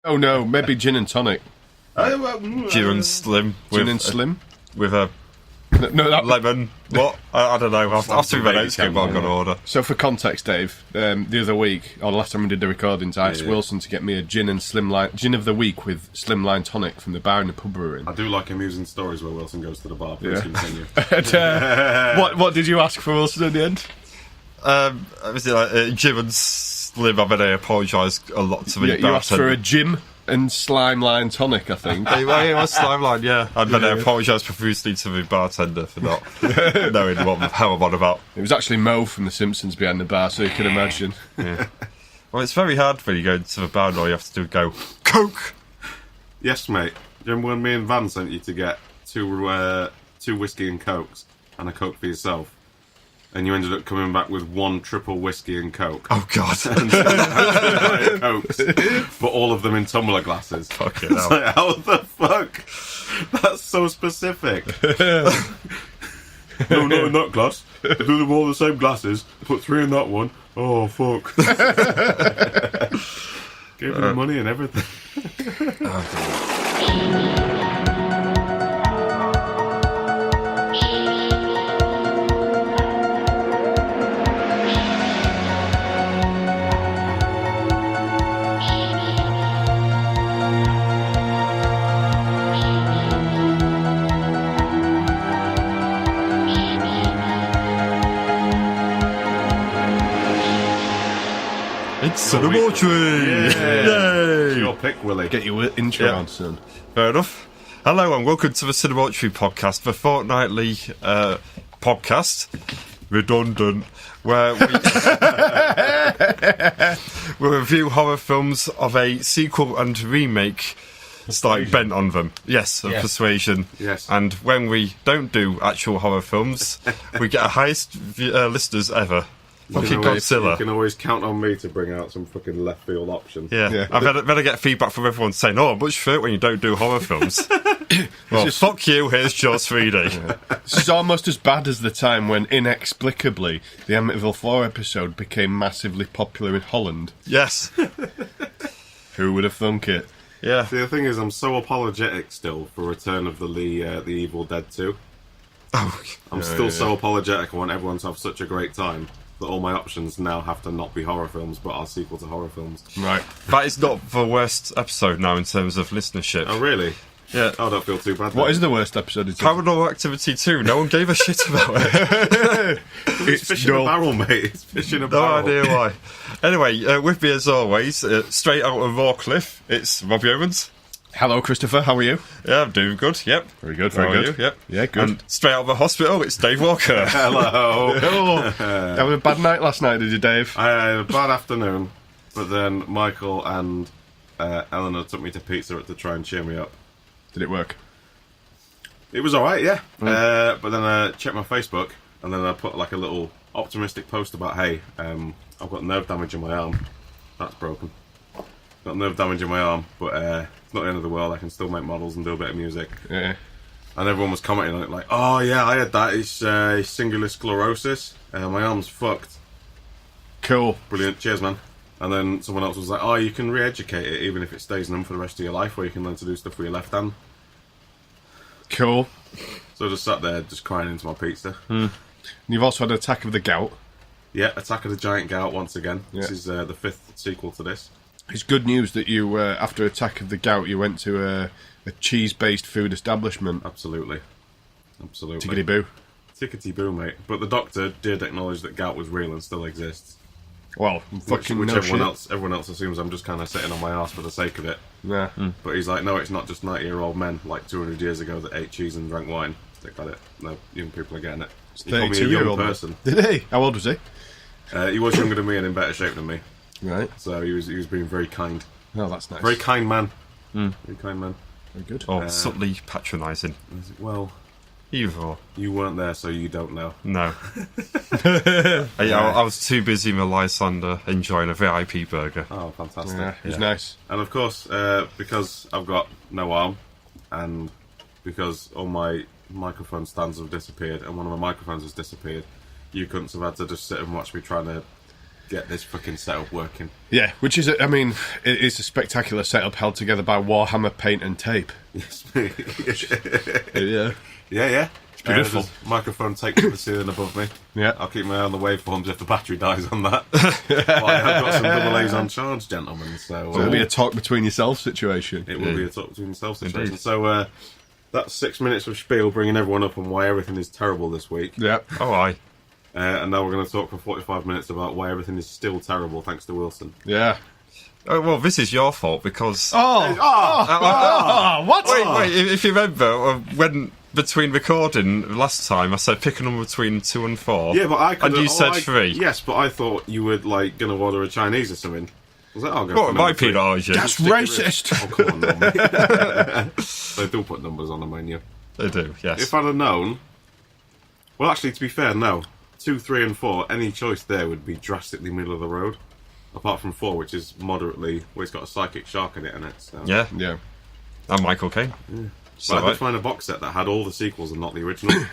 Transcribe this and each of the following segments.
Oh no, maybe gin and tonic. Gin and Slim. Gin and Slim? With a No, lemon. What? I don't know. I'll see my notes get what I've got to order. So for context, Dave, the other week, or the last time we did the recordings, I asked Wilson to get me a gin and Slimline, gin of the week with Slimline tonic from the bar in the pub we're in. I do like amusing stories where Wilson goes to the bar. Please continue. What did you ask for, Wilson, at the end? Was it like Jim and Slim? I mean, I apologise a lot to me. Yeah, you asked for a Jim and Slimeline tonic, I think. It was Slimeline, yeah. And then I apologise profusely to the bartender for not knowing how I'm on about. It was actually Mo from The Simpsons behind the bar, so you can imagine. Yeah. Well, it's very hard when you go to the bar and all you have to do is go, Coke! Yes, mate. Do you remember when me and Van sent you to get two whiskey and Cokes and a Coke for yourself? And you ended up coming back with one triple whiskey and Coke. Oh, God. And Cokes, but all of them in tumbler glasses. Fucking hell. Like, how the fuck? That's so specific. No, not in that glass. Do them all in the same glasses. Put 3 in that one. Oh, fuck. Gave me the money and everything. It's CineMortuary! Yay! It's your pick, Willie. Get your intro on, son. Fair enough. Hello and welcome to the CineMortuary podcast, the fortnightly podcast, redundant, where we review horror films of a sequel and remake starring bent on them. Yes, of Persuasion. Yes. And when we don't do actual horror films, we get our highest listeners ever. Fucking Godzilla. You can always count on me to bring out some fucking left field option. Yeah. I better get feedback from everyone saying, "Oh, much for it when you don't do horror films." Well, fuck you. Here's Jaws 3D. This is almost as bad as the time when, inexplicably, the Amityville 4 episode became massively popular in Holland. Yes. Who would have thunk it? Yeah. See, the thing is, I'm so apologetic still for Return of the Evil Dead 2. Oh, I'm still so apologetic. I want everyone to have such a great time that all my options now have to not be horror films, but are sequel to horror films. Right. that is not the worst episode now in terms of listenership. Oh, really? Yeah. Oh, I don't feel too bad. What is the worst episode? Paranormal Activity 2. No one gave a shit about it. It's fish in a barrel, mate. It's fish in a barrel. No idea why. Anyway, with me as always, straight out of Rawcliffe, it's Robbie Owens. Hello, Christopher. How are you? Yeah, I'm doing good. Yep. Very good. How Very are good. you? Yep. Yeah, good. And straight out of the hospital, it's Dave Walker. Hello. Having a bad night last night, did you, Dave? I had a bad afternoon, but then Michael and Eleanor took me to Pizza Hut to try and cheer me up. Did it work? It was alright, yeah. But then I checked my Facebook, and then I put like a little optimistic post about, hey, I've got nerve damage in my arm. That's broken. Got nerve damage in my arm, but it's not the end of the world. I can still make models and do a bit of music. Yeah. And everyone was commenting on it like, oh yeah, I had that. It's singular sclerosis. My arm's fucked. Cool. Brilliant. Cheers, man. And then someone else was like, oh, you can re-educate it even if it stays numb for the rest of your life, or you can learn to do stuff with your left hand. Cool. So I just sat there just crying into my pizza. And you've also had an attack of the gout. Yeah, Attack of the Giant Gout once again. Yeah. This is the 5th sequel to this. It's good news that you, after Attack of the Gout, you went to a cheese-based food establishment. Absolutely. Absolutely. Tickety-boo. Tickety-boo, mate. But the doctor did acknowledge that gout was real and still exists. Well, fucking which no everyone else assumes I'm just kind of sitting on my arse for the sake of it. Yeah. But he's like, no, it's not just 90-year-old men like 200 years ago that ate cheese and drank wine. Stick at it. No, young people are getting it. He called me a young person. Did he? How old was he? He was younger than me and in better shape than me. Right. So he was being very kind. Oh, that's nice. Very kind man. Very kind man. Very good. Or subtly patronising. Well, Either or. you weren't there, so you don't know. No. I was too busy with Lysander enjoying a VIP burger. Oh, fantastic. Yeah, it was nice. And of course, because I've got no arm, and because all my microphone stands have disappeared, and one of my microphones has disappeared, you cunts have had to just sit and watch me trying to get this fucking setup working. Yeah, which is, I mean, it is a spectacular setup held together by Warhammer paint and tape. Yes. Yeah. Yeah. It's beautiful. there's a microphone taped to the ceiling above me. Yeah. I'll keep my eye on the waveforms if the battery dies on that. But I have got some double A's on charge, gentlemen. So It'll be a talk between yourselves situation. it will be a talk between yourself situation. Indeed. So that's 6 minutes of spiel, bringing everyone up on why everything is terrible this week. Yeah. Oh, aye. And now we're going to talk for 45 minutes about why everything is still terrible, thanks to Wilson. Yeah. Oh, well, this is your fault because... What? Wait, if you remember, when between recording last time, I said pick a number between 2 and 4. Yeah, but I could. And you said 3. Yes, but I thought you were like going to order a Chinese or something. Was that? I'll go. What, for my number 3. peanut origin? That's racist. Oh, come on, no, mate. They do put numbers on the menu. They do, yes. If I'd have known. Well, actually, to be fair, no. 2, 3, and 4. Any choice there would be drastically middle of the road. Apart from 4, which is moderately. Well, it's got a psychic shark in it, So. Yeah, Yeah. and Michael Caine. So, But I did find a box set that had all the sequels and not the original.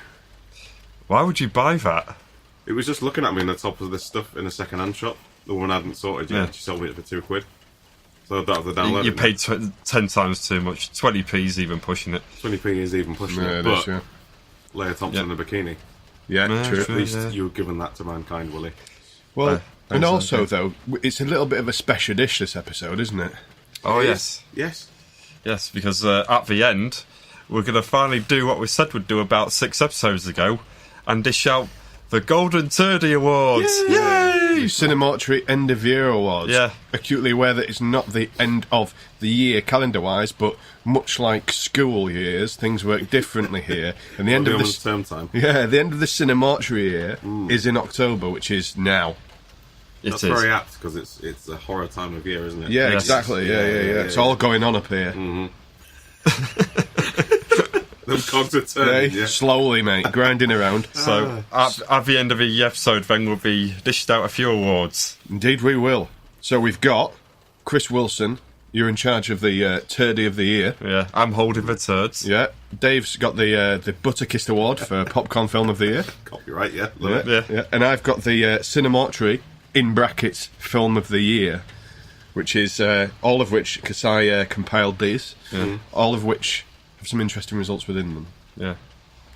why would you buy that? It was just looking at me in the top of this stuff in a second-hand shop. The woman hadn't sorted yet. Yeah. She sold me it for £2. So that was the download. You paid 10 times too much. 20p's even pushing it. 20p is even pushing Yeah, it. it But is, yeah. Leia Thompson in a bikini. Yeah, Yeah, true. At least yeah. you were given that to mankind, Willie. Well, and thanks, also, Andy. though, it's a little bit of a special dish, this episode, isn't it? Oh, It yes. is. Yes. Yes, because at the end, we're going to finally do what we said we'd do about 6 episodes ago and dish out the Golden Turdy Awards. Yay! CineMortuary End of Year Awards. Yeah. Acutely aware that it's not the end of the year calendar-wise, but much like school years, things work differently here. And the end of Almost this, term time. yeah, the end of the CineMortuary year is in October, which is now. That's It is. very apt because it's a horror time of year, isn't it? Yeah, Yes. exactly. Yeah. It's all going on up here. Them cogs are Hey, turning. Yeah. slowly, mate, grinding around. So, at the end of the episode, then we'll be dished out a few awards. Indeed, we will. So we've got Chris Wilson. You're in charge of the Turdy of the Year. Yeah, I'm holding the turds. Yeah. Dave's got the Butterkist Award for Popcorn Film of the Year. Copyright, yeah. Love Yeah. it. Yeah. And I've got the CineMortuary, in brackets, Film of the Year, which is all of which, because I compiled these, all of which have some interesting results within them. Yeah.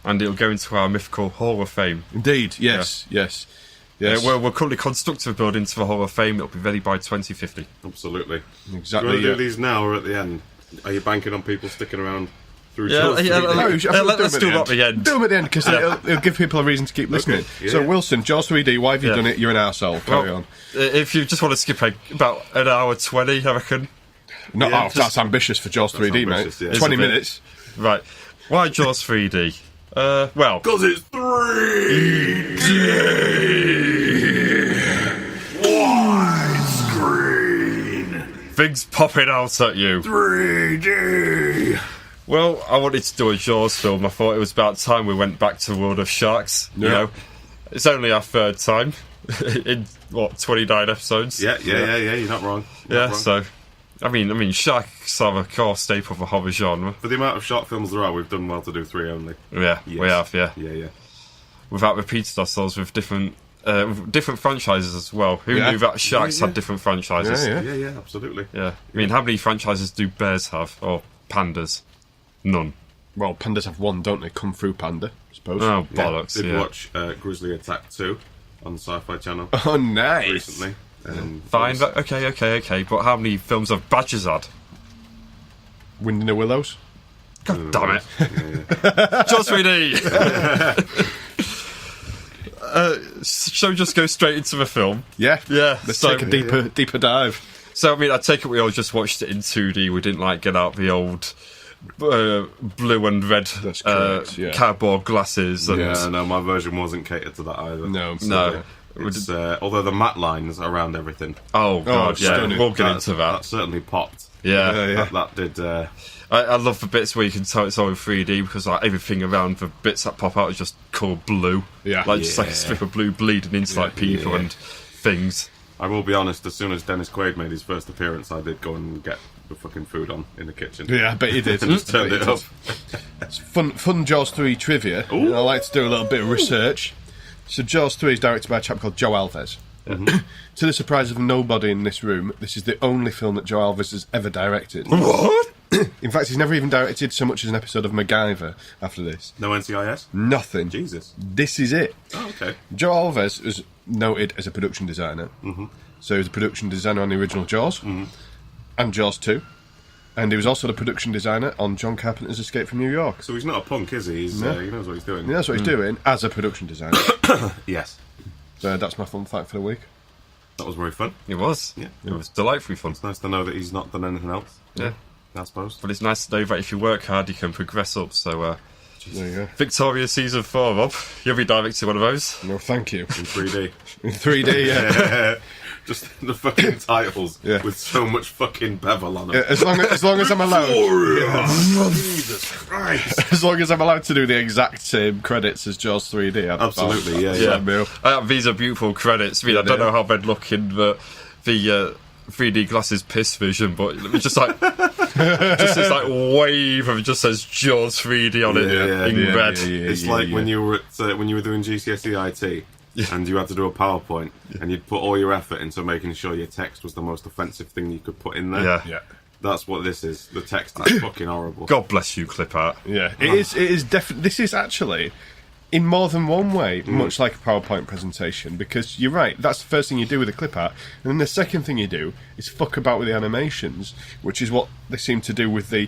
And it'll go into our mythical Hall of Fame. Indeed, yes. We're currently constructing a building to the Hall of Fame. It'll be ready by 2050. Absolutely. Do you Exactly. want to Yeah. do these now or at the end? Are you banking on people sticking around through Yeah, Jaws yeah, 3D? No, let's do it at the end. Do them at the end, because it'll give people a reason to keep listening. yeah. So, Wilson, Jaws 3D, why have you Yeah. done it? You're an arsehole. Carry Well, on. If you just want to skip about an hour 20, I reckon. No, yeah, that's ambitious for Jaws 3D, ambitious, mate. yeah. 20 It's a bit. minutes. Right. Why Jaws 3D? Well, Because it's 3D! Widescreen! things popping out at you. 3D! Well, I wanted to do a Jaws film. I thought it was about time we went back to World of Sharks. You Yeah. know, it's only our 3rd time in, 29 episodes? Yeah, you're not wrong. You're Yeah, not wrong. so... I mean, sharks are a core staple of the horror genre. For the amount of shark films there are, we've done well to do 3 only. Yeah, Yes. we have, yeah. Yeah. Without repeating ourselves with different franchises as well. Who Yeah. knew that sharks Yeah. had different franchises? Yeah. Yeah, absolutely. Yeah. I mean, how many franchises do bears have? Or pandas? None. Well, pandas have one, don't they? Kung Fu Panda, I suppose. Oh, bollocks, Did yeah. watch Grizzly Attack 2 on the Sci-Fi Channel Oh, nice. recently. Fine, but okay. But how many films have badgers had? Wind in the Willows. God damn it. Jaws 3D! Shall we just go straight into the film? Yeah. Yeah, Let's so- take a deeper dive. So, I mean, I take it we all just watched it in 2D. We didn't, get out the old blue and red That's correct, yeah. cardboard glasses. And, Yeah, no, my version wasn't catered to that either. No. No. It's, although the matte lines around everything, Oh, God, yeah. stunning. We'll get into that that. certainly popped. Yeah. That did. I love the bits where you can tell it's all in 3D because everything around the bits that pop out is just colored blue. Yeah. Just like a strip of blue bleeding into people and things. I will be honest. As soon as Dennis Quaid made his first appearance, I did go and get the fucking food on in the kitchen. Yeah, I bet you did. Just turned it up. It's fun Jaws 3 trivia. I like to do a little bit of research. So Jaws 3 is directed by a chap called Joe Alves. To the surprise of nobody in this room, this is the only film that Joe Alves has ever directed. What? In fact, he's never even directed so much as an episode of MacGyver after this. No NCIS? Nothing. Jesus. This is it. Oh, okay. Joe Alves was noted as a production designer. So he was a production designer on the original Jaws and Jaws 2. And he was also the production designer on John Carpenter's Escape from New York. So he's not a punk, is he? He knows what he's doing. Yeah, that's what he's doing as a production designer. Yes. So that's my fun fact for the week. That was very fun. It was. Yeah. It was delightfully fun. It's nice to know that he's not done anything else. Yeah. I suppose. But it's nice to know that if you work hard, you can progress up. So, There you go. Victoria Season 4, Rob. You'll be directing one of those. No, thank you. In 3D. In 3D, yeah. Just the fucking titles with so much fucking bevel on them. Yeah, as long as I'm allowed. Jesus Christ. As long as I'm allowed to do the exact same credits as Jaws 3D. Absolutely, These are beautiful credits. I mean, I don't know how they're looking, but the 3D glasses piss vision, but it's just like just this like wave of it just says Jaws 3D on it in red. It's like when you were at, when you were doing GCSE IT. And you had to do a PowerPoint, and you'd put all your effort into making sure your text was the most offensive thing you could put in there. Yeah. That's what this is. The text is fucking horrible. God bless you, clip art. Yeah, it is. It is definitely. This is actually, in more than one way, much like a PowerPoint presentation. Because you're right. That's the first thing you do with a clip art, and then the second thing you do is fuck about with the animations, which is what they seem to do with the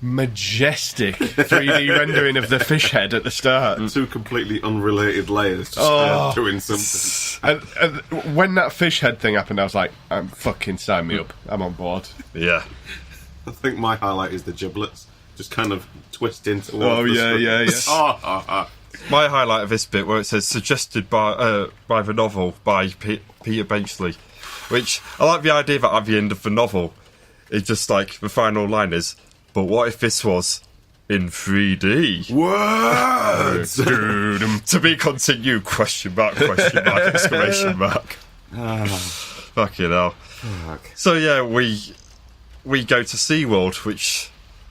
majestic 3D rendering of the fish head at the start. Two completely unrelated layers just doing something. And when that fish head thing happened, I was like, I'm fucking sign me up. I'm on board. Yeah. I think my highlight is the giblets. Just kind of twisting towards yeah. My highlight of this bit where it says suggested by the novel by Peter Benchley, which I like the idea that at the end of the novel, it's just like the final line is, but what if this was in 3D? Words! To be continued, question mark, exclamation mark. Fucking hell. Fuck. So yeah, we go to SeaWorld, which...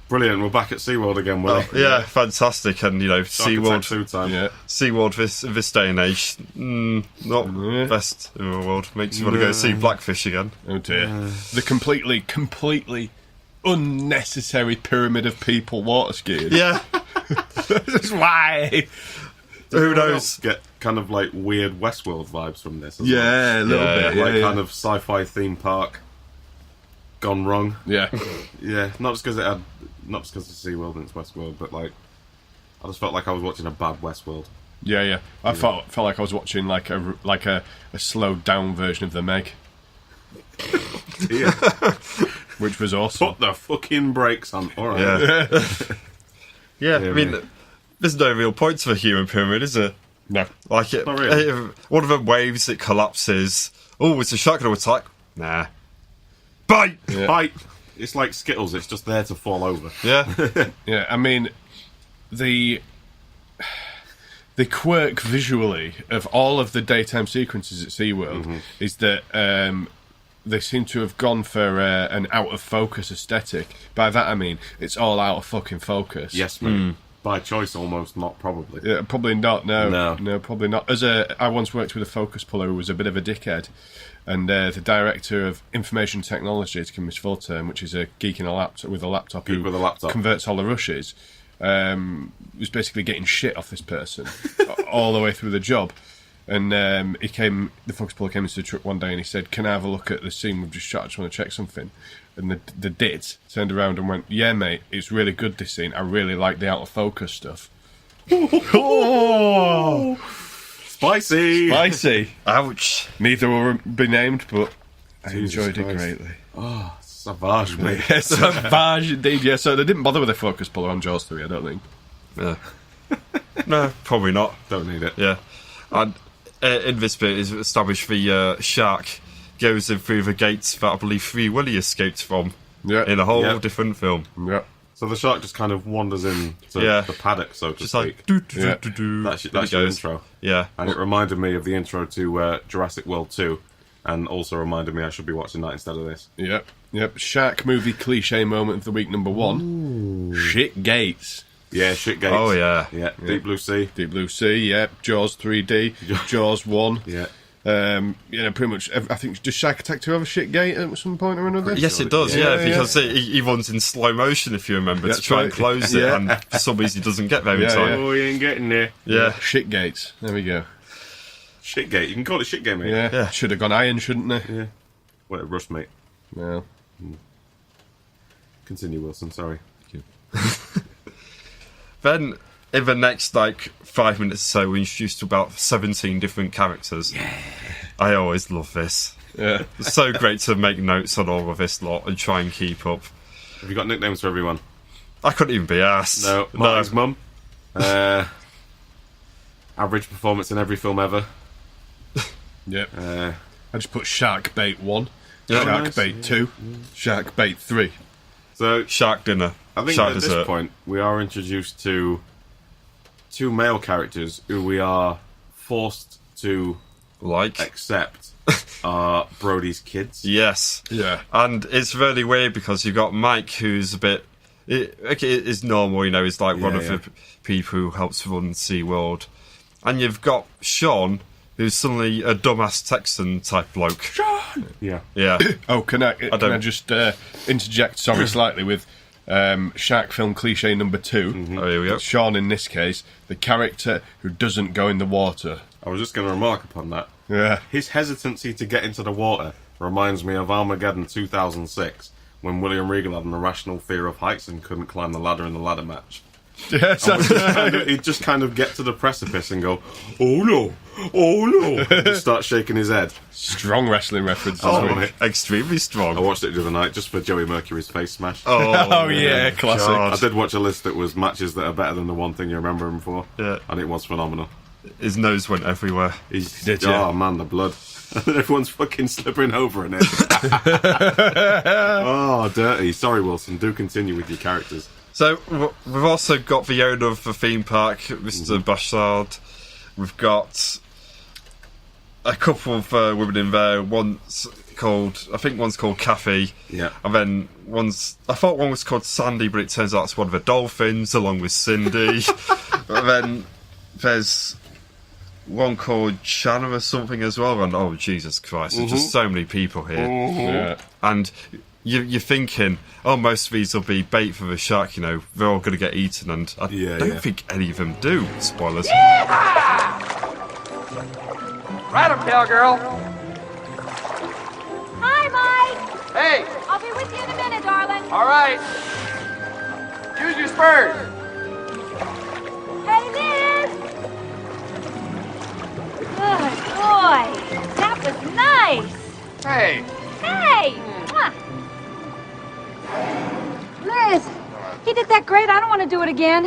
Brilliant, we're back at SeaWorld again, Willie. Yeah, fantastic. And, you know, SeaWorld time. Yeah. SeaWorld this day and age, not best in the world. Makes you want to go see Blackfish again. Oh dear. The completely unnecessary pyramid of people water skiing. Yeah. That's why. Who knows? Get kind of like weird Westworld vibes from this. As Yeah, a little Yeah, bit. well. Kind of sci-fi theme park gone wrong. Yeah. Yeah, not just because it's SeaWorld and it's Westworld, but like I just felt like I was watching a bad Westworld. Yeah. I felt like I was watching like a slowed down version of The Meg, Yeah. which was awesome. Put the fucking brakes on. All right. Yeah. I mean, there's no real point to the human pyramid, is there? No. Like it. Not really. One of them waves, it collapses. Oh, it's a shark going to attack. Nah. Bite. Yeah. Bite. It's like Skittles. It's just there to fall over. Yeah. Yeah, I mean, the quirk visually of all of the daytime sequences at SeaWorld is that they seem to have gone for an out-of-focus aesthetic. By that I mean, it's all out of fucking focus. Yes, mate. By choice, almost, not probably. Yeah, probably not, no. No. Probably not. I once worked with a focus puller who was a bit of a dickhead, and the director of information technology, to give him his full term, which is a geek with a laptop Geek with a laptop. converts all the rushes, was basically getting shit off this person all the way through the job. And the focus puller came into the truck one day and he said, "Can I have a look at the scene we've just shot? I just want to check something." And the dit turned around and went, "Yeah, mate, it's really good, this scene. I really like the out of focus stuff." Oh, Spicy! spicy. Ouch. Neither will be named, but I Jesus enjoyed it Christ. greatly. Oh, savage, mate. Savage indeed, yeah. So they didn't bother with a focus puller on Jaws 3, I don't think. Yeah. No, probably not. Don't need it. Yeah. And in this bit is established the shark goes in through the gates that I believe Free Willy escaped from in a whole different film. Yeah. So the shark just kind of wanders in to the paddock, so to Just speak. like do. That's There your it goes. intro. Yeah. And it reminded me of the intro to Jurassic World 2, and also reminded me I should be watching that instead of this. Yep. Shark movie cliche moment of the week number 1. Shit Gates. Yeah, shit gates. Oh yeah. Yeah, Deep Blue Sea. Deep Blue Sea, yep. Jaws 3D. Jaws 1. Yeah. Pretty much. I think does Shark Attack 2 have a shit gate at some point or another? Yes, it does. Because he runs in slow motion, if you remember, to try and close it, and for some reason he doesn't get there in time. Oh, he ain't getting there. Yeah, shit gates. There we go. Shit gate. You can call it shit gate, mate. Yeah. Should have gone iron, shouldn't they? Yeah. What a rust, mate. No. Continue, Wilson. Sorry. Then, in the next 5 minutes or so, we're introduced to about 17 different characters. Yeah. I always love this. Yeah. It's so great to make notes on all of this lot and try and keep up. Have you got nicknames for everyone? I couldn't even be asked. No. Martin's mum. Average performance in every film ever. Yep. I just put Shark Bait 1, Yeah. Shark Nice. Bait 2, Shark Bait 3. So, Shark dinner. I think Shark at dessert. this point, we are introduced to two male characters who we are forced to accept are Brody's kids. Yes. Yeah. And it's really weird because you've got Mike, who's a bit... It is normal, he's like one of the people who helps run SeaWorld. And you've got Sean, who's suddenly a dumbass Texan type bloke. Sean! Yeah. Yeah. Oh, can I just interject, slightly, with shark film cliche number 2. Oh, here we go. Sean, in this case, the character who doesn't go in the water. I was just going to remark upon that. Yeah. His hesitancy to get into the water reminds me of Armageddon 2006, when William Regal had an irrational fear of heights and couldn't climb the ladder in the ladder match. Yes, He'd just kind of get to the precipice and go, oh no, and start shaking his head. Strong wrestling reference. Extremely strong. I watched it the other night just for Joey Mercury's face smash. Oh yeah, classic. God. I did watch a list that was matches that are better than the one thing you remember him for. Yeah. And it was phenomenal. His nose went everywhere. Oh man, the blood. Everyone's fucking slipping over in it. Oh, dirty. Sorry, Wilson. Do continue with your characters. So, we've also got the owner of the theme park, Mr. Bashard. We've got a couple of women in there. One's called Kathy. Yeah. And then I thought one was called Sandy, but it turns out it's one of the dolphins, along with Cindy. And then there's one called Shanna or something as well. And oh, Jesus Christ, there's just so many people here. Yeah. And you're thinking, oh, most of these will be bait for the shark, they're all going to get eaten, and I don't think any of them do. Spoilers. Right up, cowgirl. Hi, Mike. Hey, I'll be with you in a minute, darling. all right. Use your spurs. Hey, Liz. Good boy. That was nice. Hey, Hey. Mwah. Liz, he did that great. I don't want to do it again.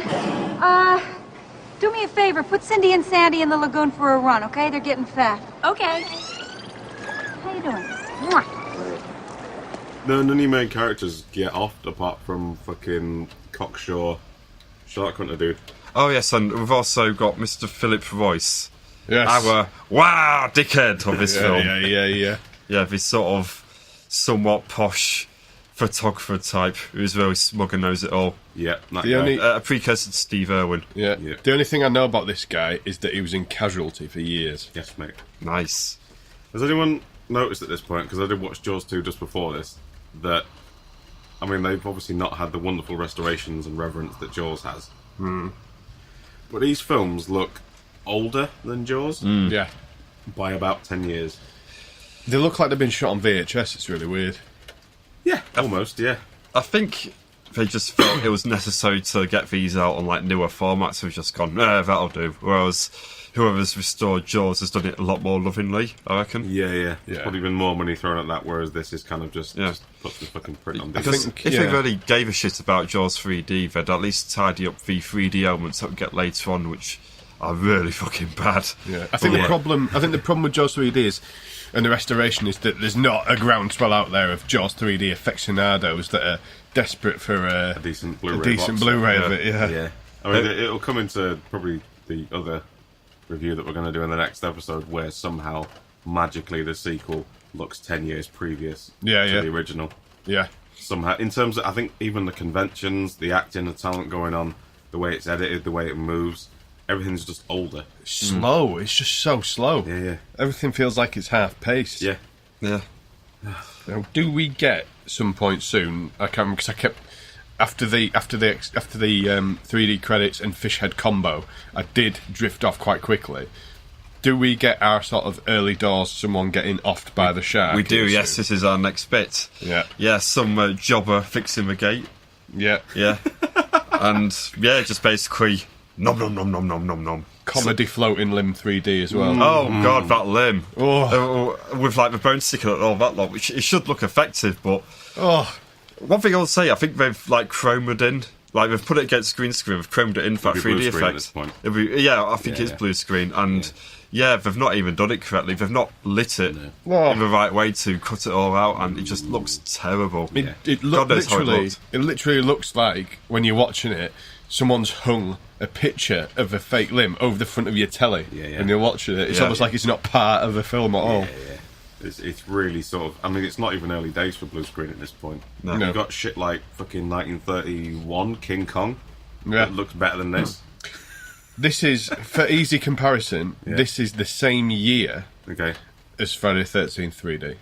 Do me a favor. Put Cindy and Sandy in the lagoon for a run, okay? They're getting fat. Okay. How you doing? Mwah. No, none of your main characters get off apart from fucking Cockshaw Shark Hunter dude. Oh, yes, and we've also got Mr. Philip Royce. Yes. Our dickhead of this film. Yeah. Yeah, this sort of somewhat posh photographer type who's very smug and knows it all. Yeah, that The guy. only- A precursor to Steve Irwin. Yeah. Yeah. The only thing I know about this guy is that he was in Casualty for years. Yes, mate. Nice. Has anyone noticed at this point, because I did watch Jaws 2 just before this, that, I mean, they've obviously not had the wonderful restorations and reverence that Jaws has. But these films look older than Jaws Yeah. by about 10 years. They look like they've been shot on VHS. It's really weird. Yeah, almost, yeah. I think they just felt it was necessary to get these out on newer formats, so we've just gone, that'll do. Whereas whoever's restored Jaws has done it a lot more lovingly, I reckon. Yeah. There's probably been more money thrown at that, whereas this is kind of just puts the fucking print on Because this. if they really gave a shit about Jaws 3D, they'd at least tidy up the 3D elements that we get later on, which are really fucking bad. Yeah. I think the problem with Jaws 3D is, and the restoration, is that there's not a groundswell out there of Jaws 3D aficionados that are desperate for a decent Blu-ray decent box set. Blu-ray of it. Yeah. I mean, it'll come into probably the other review that we're going to do in the next episode, where somehow magically the sequel looks 10 years previous to the original. Yeah. Somehow, in terms of, I think even the conventions, the acting, the talent going on, the way it's edited, the way it moves, everything's just older. Slow. It's just so slow. Yeah. Everything feels like it's half paced. Yeah. Yeah. Now, do we get some point soon? I can't remember because I kept after the 3D credits and Fishhead combo, I did drift off quite quickly. Do we get our sort of early doors? Someone getting offed by the shark? We do. here Yes, soon? this is our next bit. Yeah. Yeah, some jobber fixing the gate. Yeah. Yeah. And yeah, just basically nom nom nom nom nom nom nom. Comedy floating limb 3D as well. Oh god, that limb. Oh. With like the bone sticking out all that lot, which it should look effective, but Oh. one thing I'll say, I think they've like chromed in. Like they've put it against green screen, they've chromed it in for that It'll be 3D blue screen at effect. this point. Yeah, I think it's Yeah. blue screen, and yeah, they've not even done it correctly. They've not lit it Oh. in the right way to cut it all out, and it just looks terrible. It God knows how it literally, looks. it literally looks like when you're watching it, someone's hung a picture of a fake limb over the front of your telly, Yeah. and you're watching it. It's Yeah. almost like it's not part of the film at all. It's really sort of. I mean, it's not even early days for blue screen at this point. No. No. You've got shit like fucking 1931 King Kong. Yeah. That looks better than this. This is, for easy comparison, this is the same year Okay. as Friday the 13th 3D.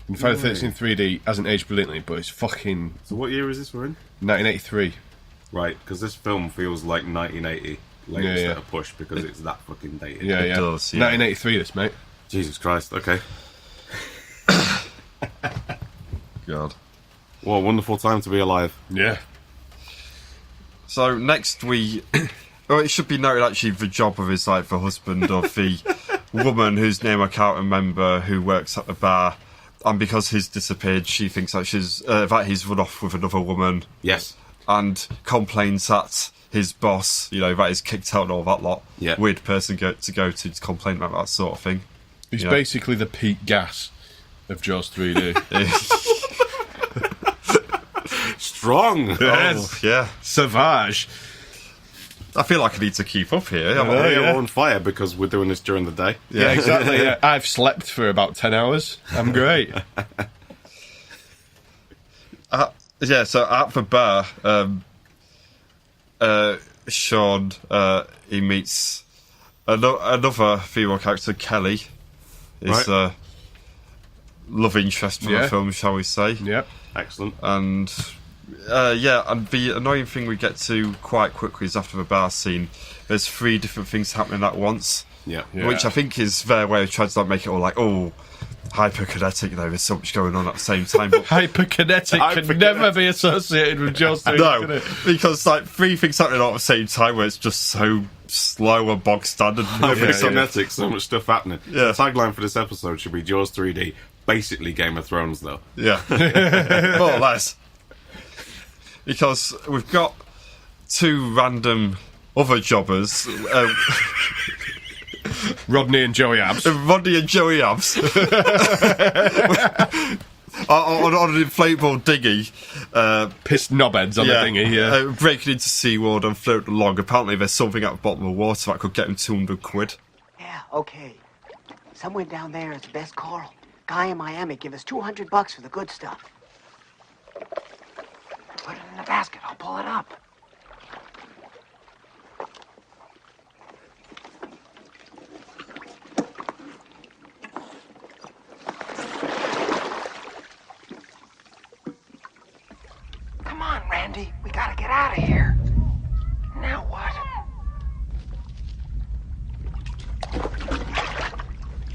And Friday the 13th 3D hasn't aged brilliantly, but it's fucking So what year is this we're in? 1983. Right, because this film feels like 1980 latest Yeah. at a push because it's that fucking dated. Yeah, It yeah. does, yeah. 1983, this, mate. Jesus Christ. Okay. God. What a wonderful time to be alive. Yeah. So next we, well, it should be noted actually the jobber is like the husband of the woman whose name I can't remember who works at the bar, and because he's disappeared, she thinks that that he's run off with another woman, Yes. and complains that his boss, that he's kicked out and all that lot. Yeah. Weird person to go to complain about that sort of thing. He's Yeah. basically the Pete Gas of Jaws 3D. Strong. Oh, yeah. Savage. I feel like I need to keep up here. Oh, yeah, yeah. we're on fire because we're doing this during the day. Yeah, exactly. Yeah. I've slept for about 10 hours. I'm great. Yeah, so at the bar, Sean, he meets another female character, Kelly. Is Right. love interest for Yeah. the film, shall we say. Yep. Excellent. And and the annoying thing we get to quite quickly is after the bar scene, there's 3 different things happening at once. Yeah. Yeah. Which I think is their way of trying to make it all like, hyperkinetic, there's so much going on at the same time. But Hyperkinetic can Hyperkinetic. never be associated with Jaws 3D. no, can it? because like 3 things happening all at the same time where it's just so slow and bog standard. Hyperkinetic, so much stuff happening. Yeah. The tagline for this episode should be Jaws 3D, basically Game of Thrones, though. Yeah, more or less. Because we've got 2 random other jobbers, Rodney and Joey Abs. Rodney and Joey Abs, on an inflatable dinghy. Pissed knobheads on the dinghy, yeah. Breaking into SeaWorld and floating along. Apparently there's something at the bottom of the water that could get him 200 quid. Yeah, okay. Somewhere down there is the best coral. Guy in Miami give us $200 for the good stuff. Put it in the basket. I'll pull it up. Come on, Randy. We gotta get out of here. Now what?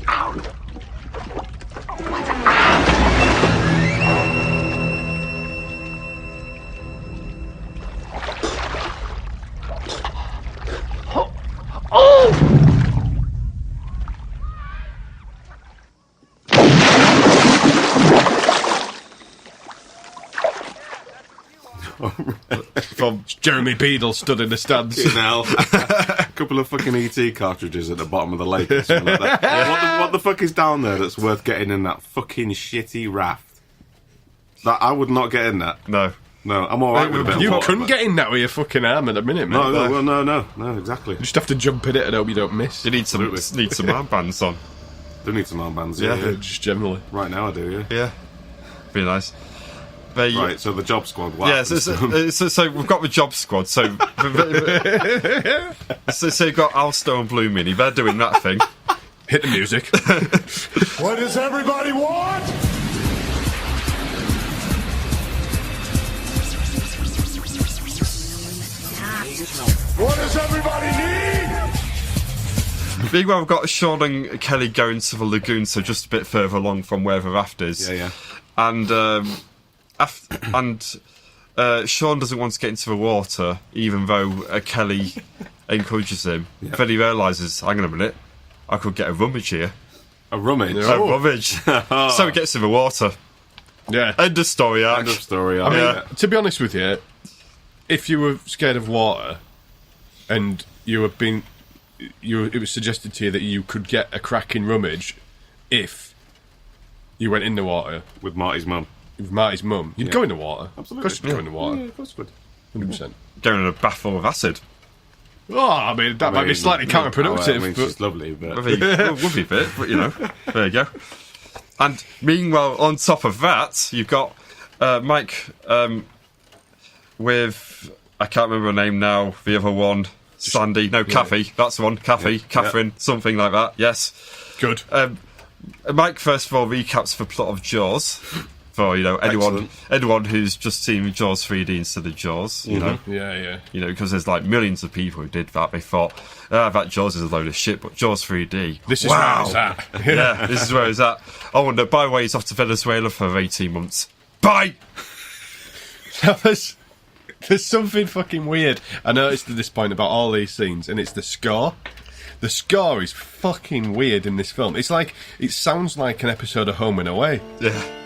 Out. From Jeremy Beadle stood in the stands. Now, a couple of fucking ET cartridges at the bottom of the lake or something like that. What the fuck is down there that's worth getting in that fucking shitty raft? That I would not get in that. no. No, I'm alright with a bit of You water, couldn't but- get in that with your fucking arm at a minute, mate. No, exactly. You just have to jump in it and hope you don't miss. You need some armbands on. Do need some armbands, Yeah. yeah. Just generally. Right now I do, yeah. Yeah, be nice. Right, so the job squad. What Yeah, happens? so we've got the job squad. So you've got Alistair and Blooming. They're doing that thing. Hit the music. What does everybody want? What does everybody need? Meanwhile, we've got Sean and Kelly going to the lagoon, so just a bit further along from where the raft is. Yeah. And Sean doesn't want to get into the water, even though Kelly encourages him. Yeah. Then he realises, hang on a minute, I could get a rummage here. A rummage. A rummage. So he gets in the water. Yeah. End of story arc. End of story. I mean, Yeah. to be honest with you, if you were scared of water and it was suggested to you that you could get a cracking rummage if you went in the water With Marty's mum. with Marty's mum, you'd go in the water. Absolutely. Of course you'd go in the water. Yeah, of course would. 100%. Going in a bath full of acid. Oh, I mean, that might be slightly counterproductive. I mean, but she's lovely, but... Would be a bit, but you know, there you go. And meanwhile, on top of that, you've got Mike with, I can't remember her name now, the other one, Sandy, no, Kathy, that's the one, Kathy, Catherine, something like that, yes. Good. Mike, first of all, recaps the plot of Jaws. For, you know, anyone who's just seen Jaws 3D instead of Jaws, you know. Yeah. You know, because there's like millions of people who did that. They thought, that Jaws is a load of shit, but Jaws 3D. This is where it's at. Yeah, this is where it's at. Oh, and by the way, he's off to Venezuela for 18 months. Bye! There's something fucking weird I noticed at this point about all these scenes, and it's the score. The score is fucking weird in this film. It's like, it sounds like an episode of Home and Away. Yeah.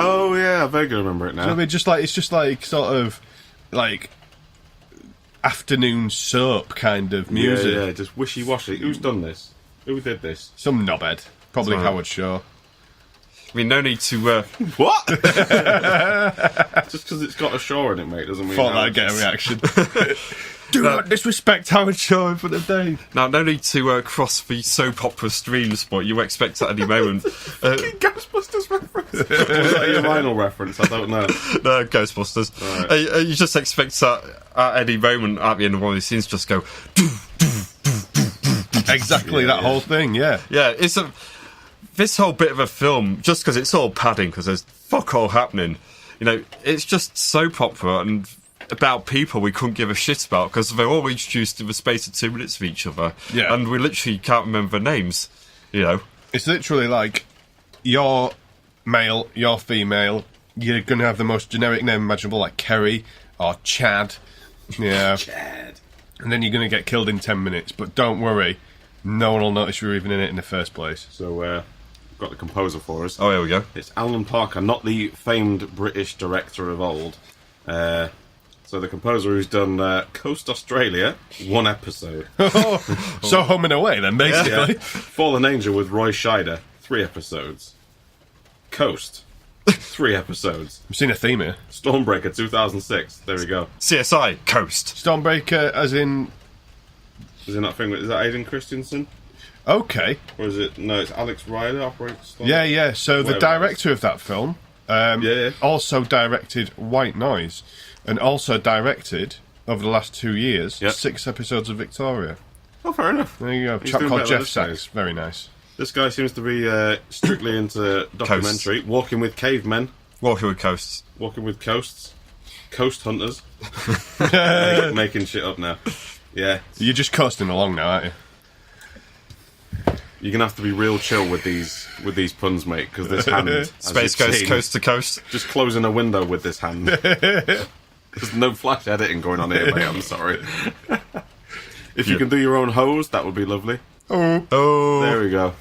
Oh, yeah, I vaguely remember it now. You know what I mean? It's just like sort of like afternoon soap kind of music. Yeah, just wishy-washy. Who's done this? Who did this? Some knobhead. Probably Sorry. Howard Shaw. I mean, no need to... What? Just because it's got a shore in it, mate, doesn't mean... Thought I'd get a reaction. Do not disrespect Howard Shaw in front of Dave. Now, no need to cross the soap opera streams, but you expect at any moment... Ghostbusters reference? Was that your vinyl reference? I don't know. No, Ghostbusters. Right. You just expect that at any moment at the end of one of these scenes just go... Exactly, that whole thing, yeah. Yeah, it's a... This whole bit of a film, just because it's all padding, because there's fuck all happening, you know, it's just soap opera and about people we couldn't give a shit about, because they're all introduced in the space of 2 minutes of each other. Yeah. And we literally can't remember their names, you know. It's literally like, you're male, you're female, you're going to have the most generic name imaginable, like Kerry or Chad. Yeah. Chad. And then you're going to get killed in 10 minutes, but don't worry, no one will notice you're even in it in the first place. So, got the composer for us. Oh, here we go. It's Alan Parker, not the famed British director of old. So the composer who's done Coast Australia, 1 episode. So Home and Away then, basically. Fallen Angel with Roy Scheider, 3 episodes. Coast, 3 episodes. I've seen a theme here. Stormbreaker 2006, there we go. CSI, Coast. Stormbreaker, as in... Is it that thing? Is that Aidan Christensen? Okay. Or is it... No, it's Alex Riley, Operator Storm. Yeah. So the Whatever it director of that film also directed White Noise, and also directed, over the last 2 years, 6 episodes of Victoria. Oh, fair enough. There you go. He's Chap doing called better Jeff this days. Sachs. Very nice. This guy seems to be strictly into documentary. Walking with cavemen. Walking with Coasts. Walking with coasts. Coast hunters. Making shit up now. Yeah. You're just coasting along now, aren't you? You're gonna have to be real chill with these puns, mate, because this hand, as Space you've Coast, seen, Coast to Coast. just closing a window with this hand. There's no flash editing going on here, mate. I'm sorry. If you can do your own hose, that would be lovely. Oh. There we go.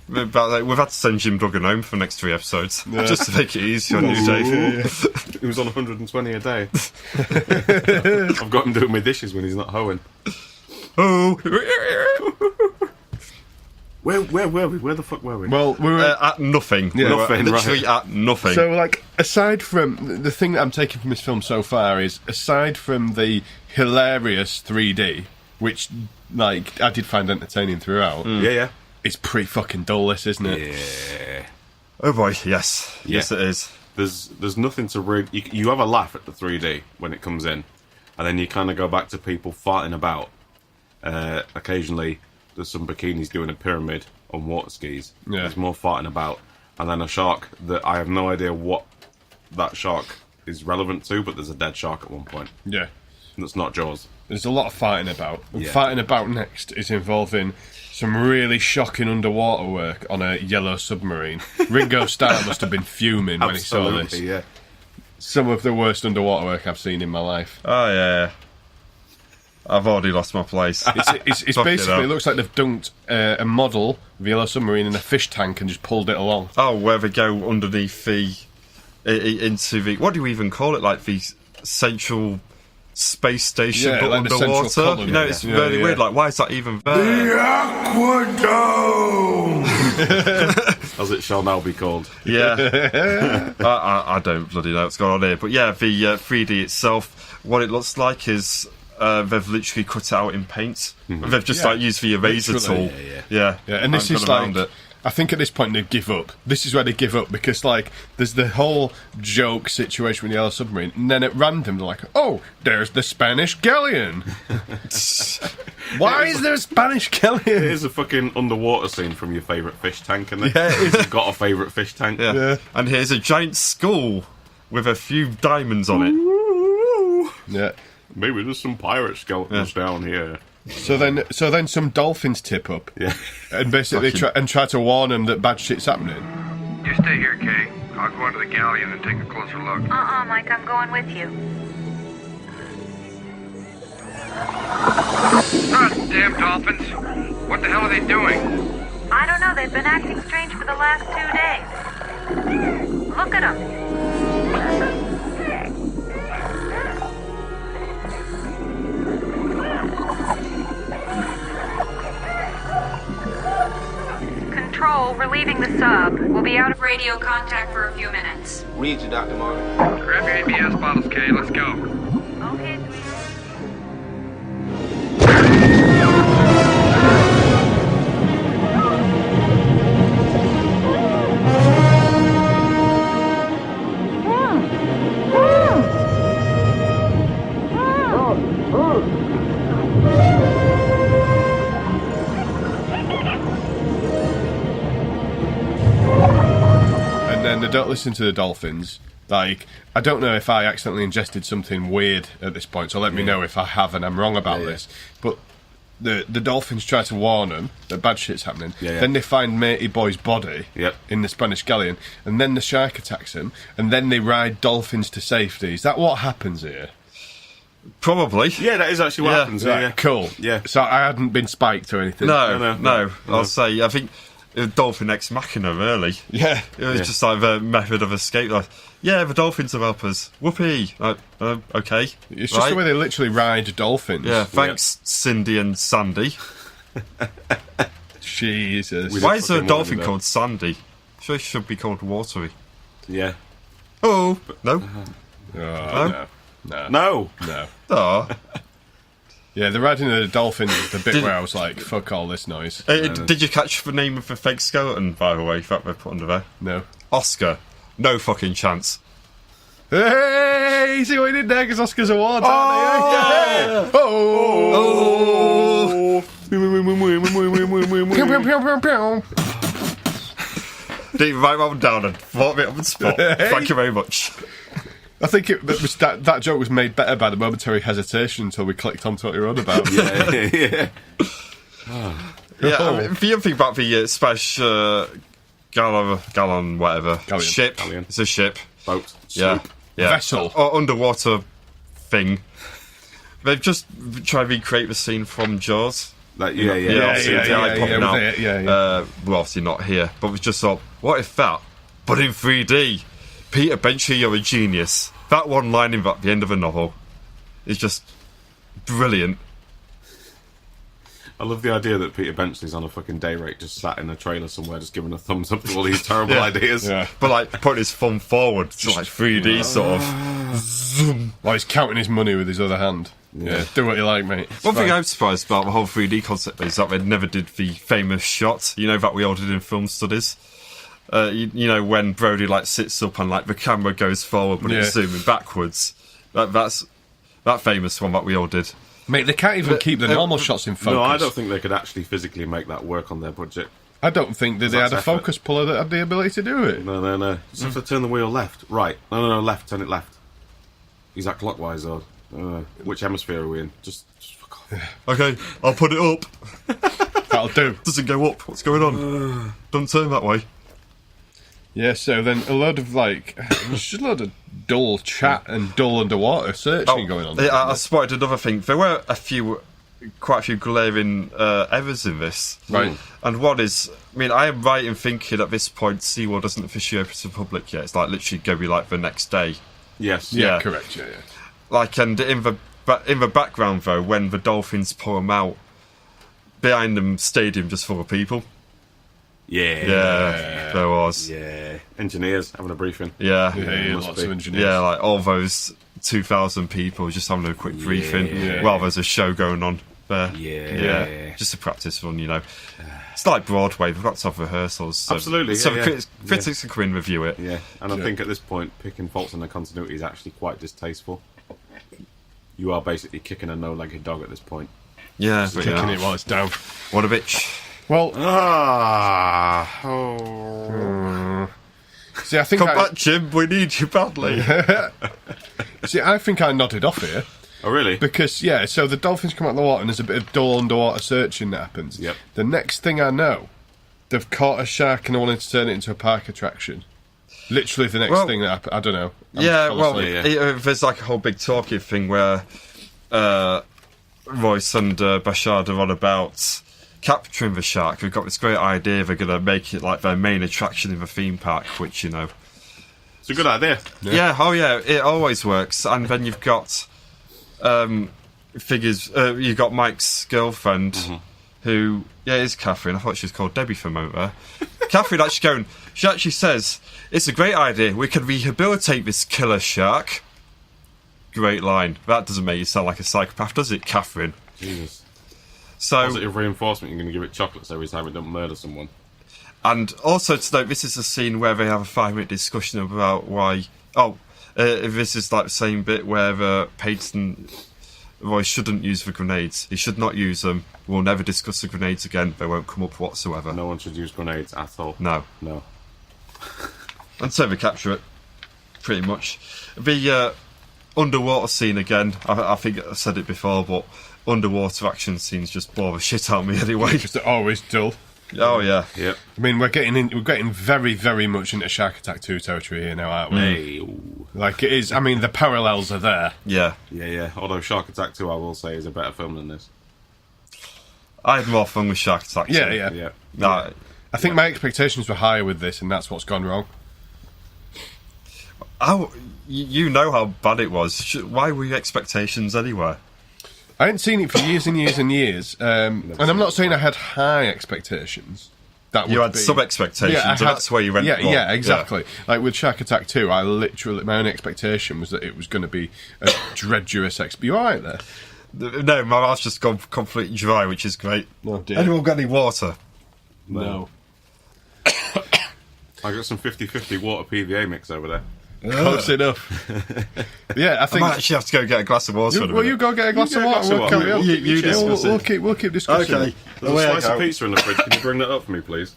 But we've had to send Jim Duggan home for the next 3 episodes just to make it easier on you, Dave. He was on 120 a day. I've got him doing my dishes when he's not hoeing. Oh, Where were we? Where the fuck were we? Well, we were at nothing. Yeah. We were Nothing, literally right. at nothing. so like aside from the thing that I'm taking from this film so far is aside from the hilarious 3D, which like I did find entertaining throughout. Yeah. It's pretty fucking dull, this, isn't it? Yeah. Oh boy, yes, yes, it is. There's nothing to read. You have a laugh at the 3D when it comes in, and then you kind of go back to people farting about. Occasionally, there's some bikinis doing a pyramid on water skis. Yeah. There's more farting about, and then a shark that I have no idea what that shark is relevant to, but there's a dead shark at one point. Yeah. That's not Jaws. There's a lot of fighting about. And Yeah. fighting about next is involving some really shocking underwater work on a yellow submarine. Ringo Starr must have been fuming when he saw this. Absolutely, yeah. Some of the worst underwater work I've seen in my life. Oh yeah, I've already lost my place. It's Fuck it basically, up. it looks like they've dunked a model of a yellow submarine in a fish tank and just pulled it along. Oh, where they go underneath the into the what do we even call it? Like the central space station, Yeah, but like the central underwater. colony. You know, it's Yeah, really yeah. weird. Like, why is that even there? Aquadome! As it shall now be called. Yeah, I don't bloody know what's going on here. But yeah, the 3D itself, what it looks like is they've literally cut it out in paint. They've just Yeah, like used the eraser literally. tool. Yeah, Yeah, and this I've is gone like, around it. I think at this point they give up. This is where they give up because, like, there's the whole joke situation with the yellow submarine, and then at random they're like, "Oh, there's the Spanish galleon." Why is there a Spanish galleon? Here's a fucking underwater scene from your favourite fish tank, and Yeah, it is. you've got a favourite fish tank. Yeah. And here's a giant skull with a few diamonds on it. Yeah. Maybe there's some pirate skeletons down here. So then some dolphins tip up Yeah. and basically try to warn them that bad shit's happening. You stay here, Kay. I'll go into the galleon and take a closer look. Mike, I'm going with you. God damn dolphins! What the hell are they doing? I don't know. They've been acting strange for the last 2 days. Look at them. Control, we're leaving the sub. We'll be out of radio contact for a few minutes. Read you, Dr. Martin. Grab your ABS bottles, Kay. Let's go. Okay, sweetheart. And then they don't listen to the dolphins. Like, I don't know if I accidentally ingested something weird at this point, so let me know if I have and I'm wrong about this. But the dolphins try to warn them that bad shit's happening. Yeah. Then they find Matey Boy's body Yep. in the Spanish galleon, and then the shark attacks him, and then they ride dolphins to safety. Is that what happens here? Probably. Yeah, that is actually what Yeah. happens. Right, Yeah. cool. Yeah. So I hadn't been spiked or anything. No. I'll say, I think Dolphin Ex Machina, really. Yeah. It was just like the method of escape. Like, yeah, the dolphins will help us. Whoopee. Like, okay. It's just the way they literally ride dolphins. Yeah, thanks, Cindy and Sandy. Jesus. Why is there a fucking dolphin wonder. called Sandy? Sure, it should be called Watery. Yeah. Oh, no. No. No. No. Oh. Yeah, the riding of the dolphins is the bit where I was like, fuck all this noise. Did you catch the name of the fake skeleton, by the way, that they put under there? No. Oscar. No fucking chance. Hey, see what he did there? Because Oscars awards, aren't they? Oh! Pew, pew, pew, pew, pew. Didn't write that one down and thought of it on the spot. Thank you very much. I think that joke was made better by the momentary hesitation until we clicked onto what you're on about. Yeah. Yeah, I mean, the other thing about the Spanish gallon, whatever, Galleon. ship. Galleon. It's a ship. Boat. Yeah. Sloop. Yeah. Vessel. Or underwater thing. They've just tried to recreate the scene from Jaws. Like, popping out. Yeah. We're obviously not here, but we just thought, what if that, but in 3D? Peter Benchley, you're a genius. That one line at the end of a novel is just brilliant. I love the idea that Peter Benchley's on a fucking day rate, just sat in a trailer somewhere, just giving a thumbs up to all these terrible ideas. Yeah. But like putting his thumb forward to like 3D sort of. Zoom. While he's counting his money with his other hand. Yeah, do what you like, mate. One thing I'm surprised about the whole 3D concept is that they never did the famous shot, that we all did in film studies. You know, when Brody like sits up and like the camera goes forward but it's zooming backwards. That's that famous one that we all did. Mate, they can't even keep the normal shots in focus. No, I don't think they could actually physically make that work on their budget. I don't think that they had a focus puller that had the ability to do it. No. Just have to turn the wheel left. Right. No, left. Turn it left. Is that clockwise or... which hemisphere are we in? Just fuck off. Okay, I'll put it up. That'll do. Doesn't go up. What's going on? Don't turn that way. Yeah, so then a load of just a load of dull chat and dull underwater searching going on. I spotted another thing. There were quite a few glaring errors in this. Right. And one is, I am right in thinking at this point SeaWorld doesn't officially open to the public yet. It's like literally going to be like the next day. Yes. Yeah, correct, yeah. Like, and in the background though, when the dolphins pull them out, behind them, stadium just full of people. Yeah, there was. Yeah, engineers having a briefing. Yeah, lots of engineers. Yeah, like all those 2,000 people just having a quick briefing while there's a show going on there. Yeah, just a practice run, It's like Broadway. We've got to have rehearsals. So, Absolutely. So critics can come in and review it. Yeah, and I think at this point, picking faults in the continuity is actually quite distasteful. You are basically kicking a no-legged dog at this point. Yeah, but kicking it while it's down. What a bitch. Well, see, I think come back, Jim. We need you badly. See, I think I nodded off here. Oh, really? Because, so the dolphins come out of the water and there's a bit of dull underwater searching that happens. Yep. The next thing I know, they've caught a shark and they wanted to turn it into a park attraction. Literally the next thing that happened. I don't know. There's like a whole big talking thing where Royce and Bashard are on about capturing the shark. We've got this great idea they're going to make it like their main attraction in the theme park, which, It's a good idea. Yeah, it always works. And then you've got figures. You've got Mike's girlfriend, who is Catherine. I thought she was called Debbie for a moment there. Catherine she actually says, it's a great idea. We can rehabilitate this killer shark. Great line. That doesn't make you sound like a psychopath, does it, Catherine? Jesus. So, positive reinforcement, you're going to give it chocolates every time it don't murder someone. And also to note, this is a scene where they have a 5-minute discussion about why... this is like the same bit where Peyton Roy shouldn't use the grenades. He should not use them. We'll never discuss the grenades again. They won't come up whatsoever. No one should use grenades at all. No. And so they capture it, pretty much. The underwater scene again, I think I said it before, but underwater action scenes just bore the shit out of me anyway. Because they're always dull. Oh, yeah. Yep. I mean, we're getting very, very much into Shark Attack 2 territory here now, aren't we? Hey. Like, it is, the parallels are there. Yeah. Yeah. Although Shark Attack 2, I will say, is a better film than this. I had more fun with Shark Attack 2. Yeah. No, I think my expectations were higher with this, and that's what's gone wrong. You know how bad it was. Why were your expectations anyway? I hadn't seen it for years and years and years, and I'm not saying I had high expectations. You had some expectations, and that's where you went wrong. Yeah, exactly. Yeah. Like with Shark Attack 2, my own expectation was that it was going to be a dreadurous experience. You alright there? No, my mouth's just gone completely dry, which is great. Oh, dear. Anyone got any water? No. I got some 50-50 water PVA mix over there. Close enough. Yeah, I think... I might actually have to go get a glass of water. You go get a glass of water. We'll carry on. You discuss it. We'll keep discussing. Okay. There's a slice of pizza in the fridge. Can you bring that up for me, please?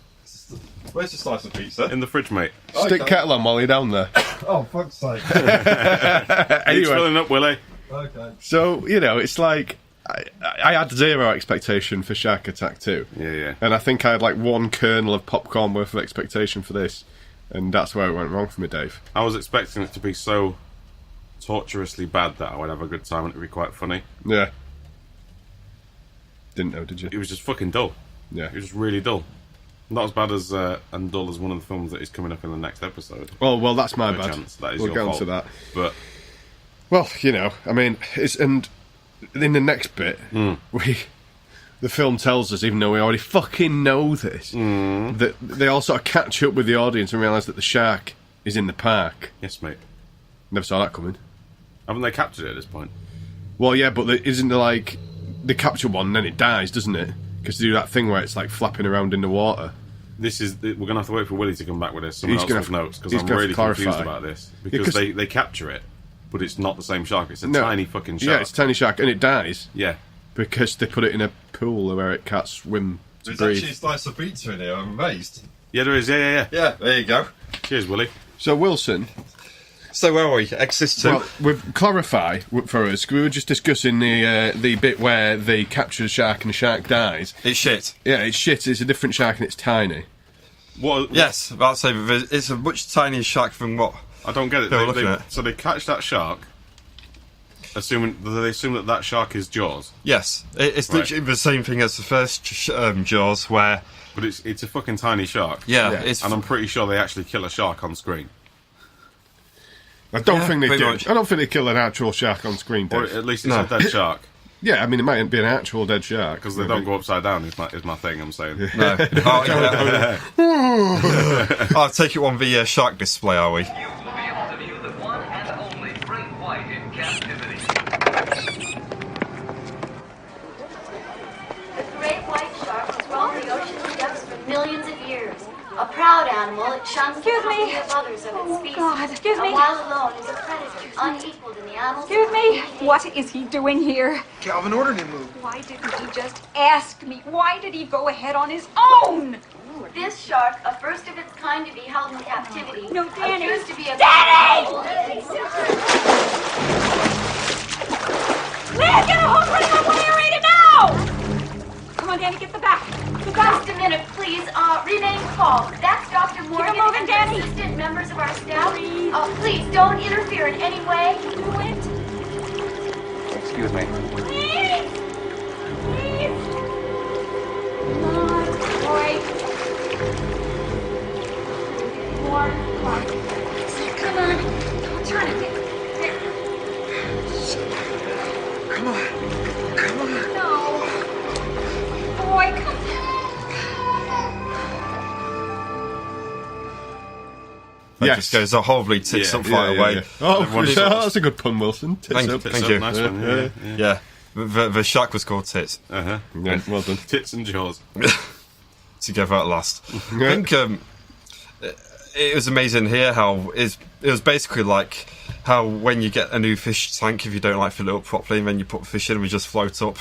Where's the slice of pizza? In the fridge, mate. Stick kettle on while you're down there. Oh, fuck's sake. Anyway. Filling up, Willie. Okay. So, it's like... I had zero expectation for Shark Attack 2. Yeah. And I think I had like one kernel of popcorn worth of expectation for this. And that's where it went wrong for me, Dave. I was expecting it to be so torturously bad that I would have a good time and it would be quite funny. Yeah. Didn't know, did you? It was just fucking dull. Yeah. It was really dull. Not as bad as and dull as one of the films that is coming up in the next episode. Well, that's my No bad. chance. That is We'll your get on fault. to that. But Well, you know, I mean, and in the next bit, the film tells us, even though we already fucking know this, that they all sort of catch up with the audience and realise that the shark is in the park. yes, mate. Never saw that coming. Haven't they captured it at this point? Well, yeah, but isn't there like they capture one and then it dies, doesn't it? Because they do that thing where it's like flapping around in the water. We're going to have to wait for Willie to come back with this. Someone He's else gonna with have- notes, because he's I'm gonna have really to clarify. confused about this. Because 'cause- they capture it, but it's not the same shark. It's a No. tiny fucking shark. Yeah, it's a tiny shark and it dies Yeah. because they put it in a pool where it can't swim to There's breathe. actually a slice of pizza in here, I'm amazed. Yeah, there is. Yeah. Yeah, there you go. Cheers, Willie. So Wilson, So where are we? Exorcist 2. well, we clarify for us. We were just discussing the bit where they capture the shark and the shark dies. It's shit. Yeah, it's shit. It's a different shark and it's tiny. What? Yes, I'll say it's a much tinier shark than what. I don't get it. They were looking at. So they catch that shark, assuming they assume that shark is Jaws, Yes, it's Right. literally the same thing as the first Jaws, where but it's a fucking tiny shark. yeah, Yeah. it's And I'm pretty sure they actually kill a shark on screen, I don't Yeah, think they pretty do. much. I don't think they kill an actual shark on screen, or Dave. at least it's No. a dead shark, Yeah, I mean, it might be an actual dead shark. because they don't go upside down. Is my thing. I'm saying. no. Oh, yeah. I'll take it on the shark display, are we? You will be able to view the one and only great white in captivity. The great white shark has roamed the ocean's depths for millions of years. A proud animal, it shuns the Excuse me. company of others of its species. God, excuse me. And while alone is a predator, unequaled in the animals. Excuse me. What is he doing here? Calvin ordered him moved. Why didn't he just ask me? Why did he go ahead on his own? This shark, a first of its kind to be held in captivity, No, Danny. appears to be a Danny! Liz, get a hold of him! I want to read it now! Come on, Danny, get the back. The back. Just a minute, please. Remain calm. That's Dr. Morgan moving, and Danny. the assistant members of our staff. Please. Please don't interfere in any way. Do it. Excuse me. Please. Please. Come on, boy. More. Come on. Don't turn it. There. Come on. Come on. No. Boy, come on. That Yes. just goes horribly tits Yeah, up far away. Oh, Everyone that's a good pun, Wilson. Tits Thank you. up. Thank you. Nice one. Yeah. Yeah, the shark was called Tits. Uh-huh. Yeah, well done. Tits and Jaws. Together at last. I think it was amazing here how it was basically like how when you get a new fish tank, if you don't like fill it up properly and then you put the fish in and we just float up.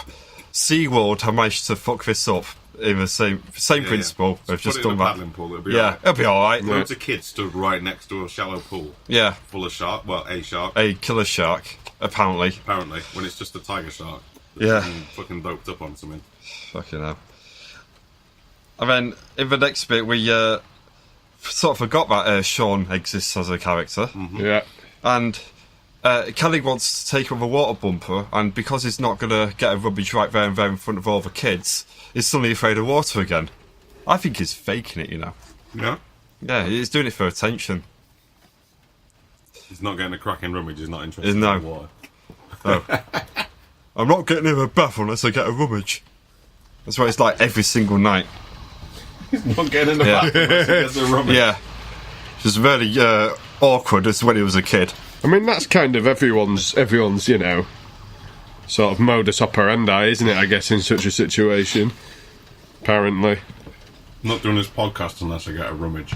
SeaWorld have managed to fuck this up in the same principle. Yeah. They've just put it in done a that. paddling pool. It'll be Yeah, alright. it'll be alright. Loads of kids stood right next to a shallow pool Yeah, full of shark. Well, a shark, a killer shark, apparently. apparently, when it's just a tiger shark. That's Yeah. fucking doped up on something. Fucking hell. And then in the next bit, we sort of forgot that Sean exists as a character. Yeah. And Kelly wants to take on the water bumper, and because he's not going to get a rubbish right there and there in front of all the kids, he's suddenly afraid of water again. I think he's faking it, you know. Yeah. Yeah, he's doing it for attention. He's not getting a cracking rummage. He's not interested No. in water. I'm not getting in a bath unless I get a rummage. That's what it's like every single night. He's not getting in the Yeah. bath unless he gets a rummage. Yeah. Just very awkward as when he was a kid. I mean, that's kind of everyone's, you know, sort of modus operandi, isn't it, I guess, in such a situation. Apparently. Not doing this podcast unless I get a rummage.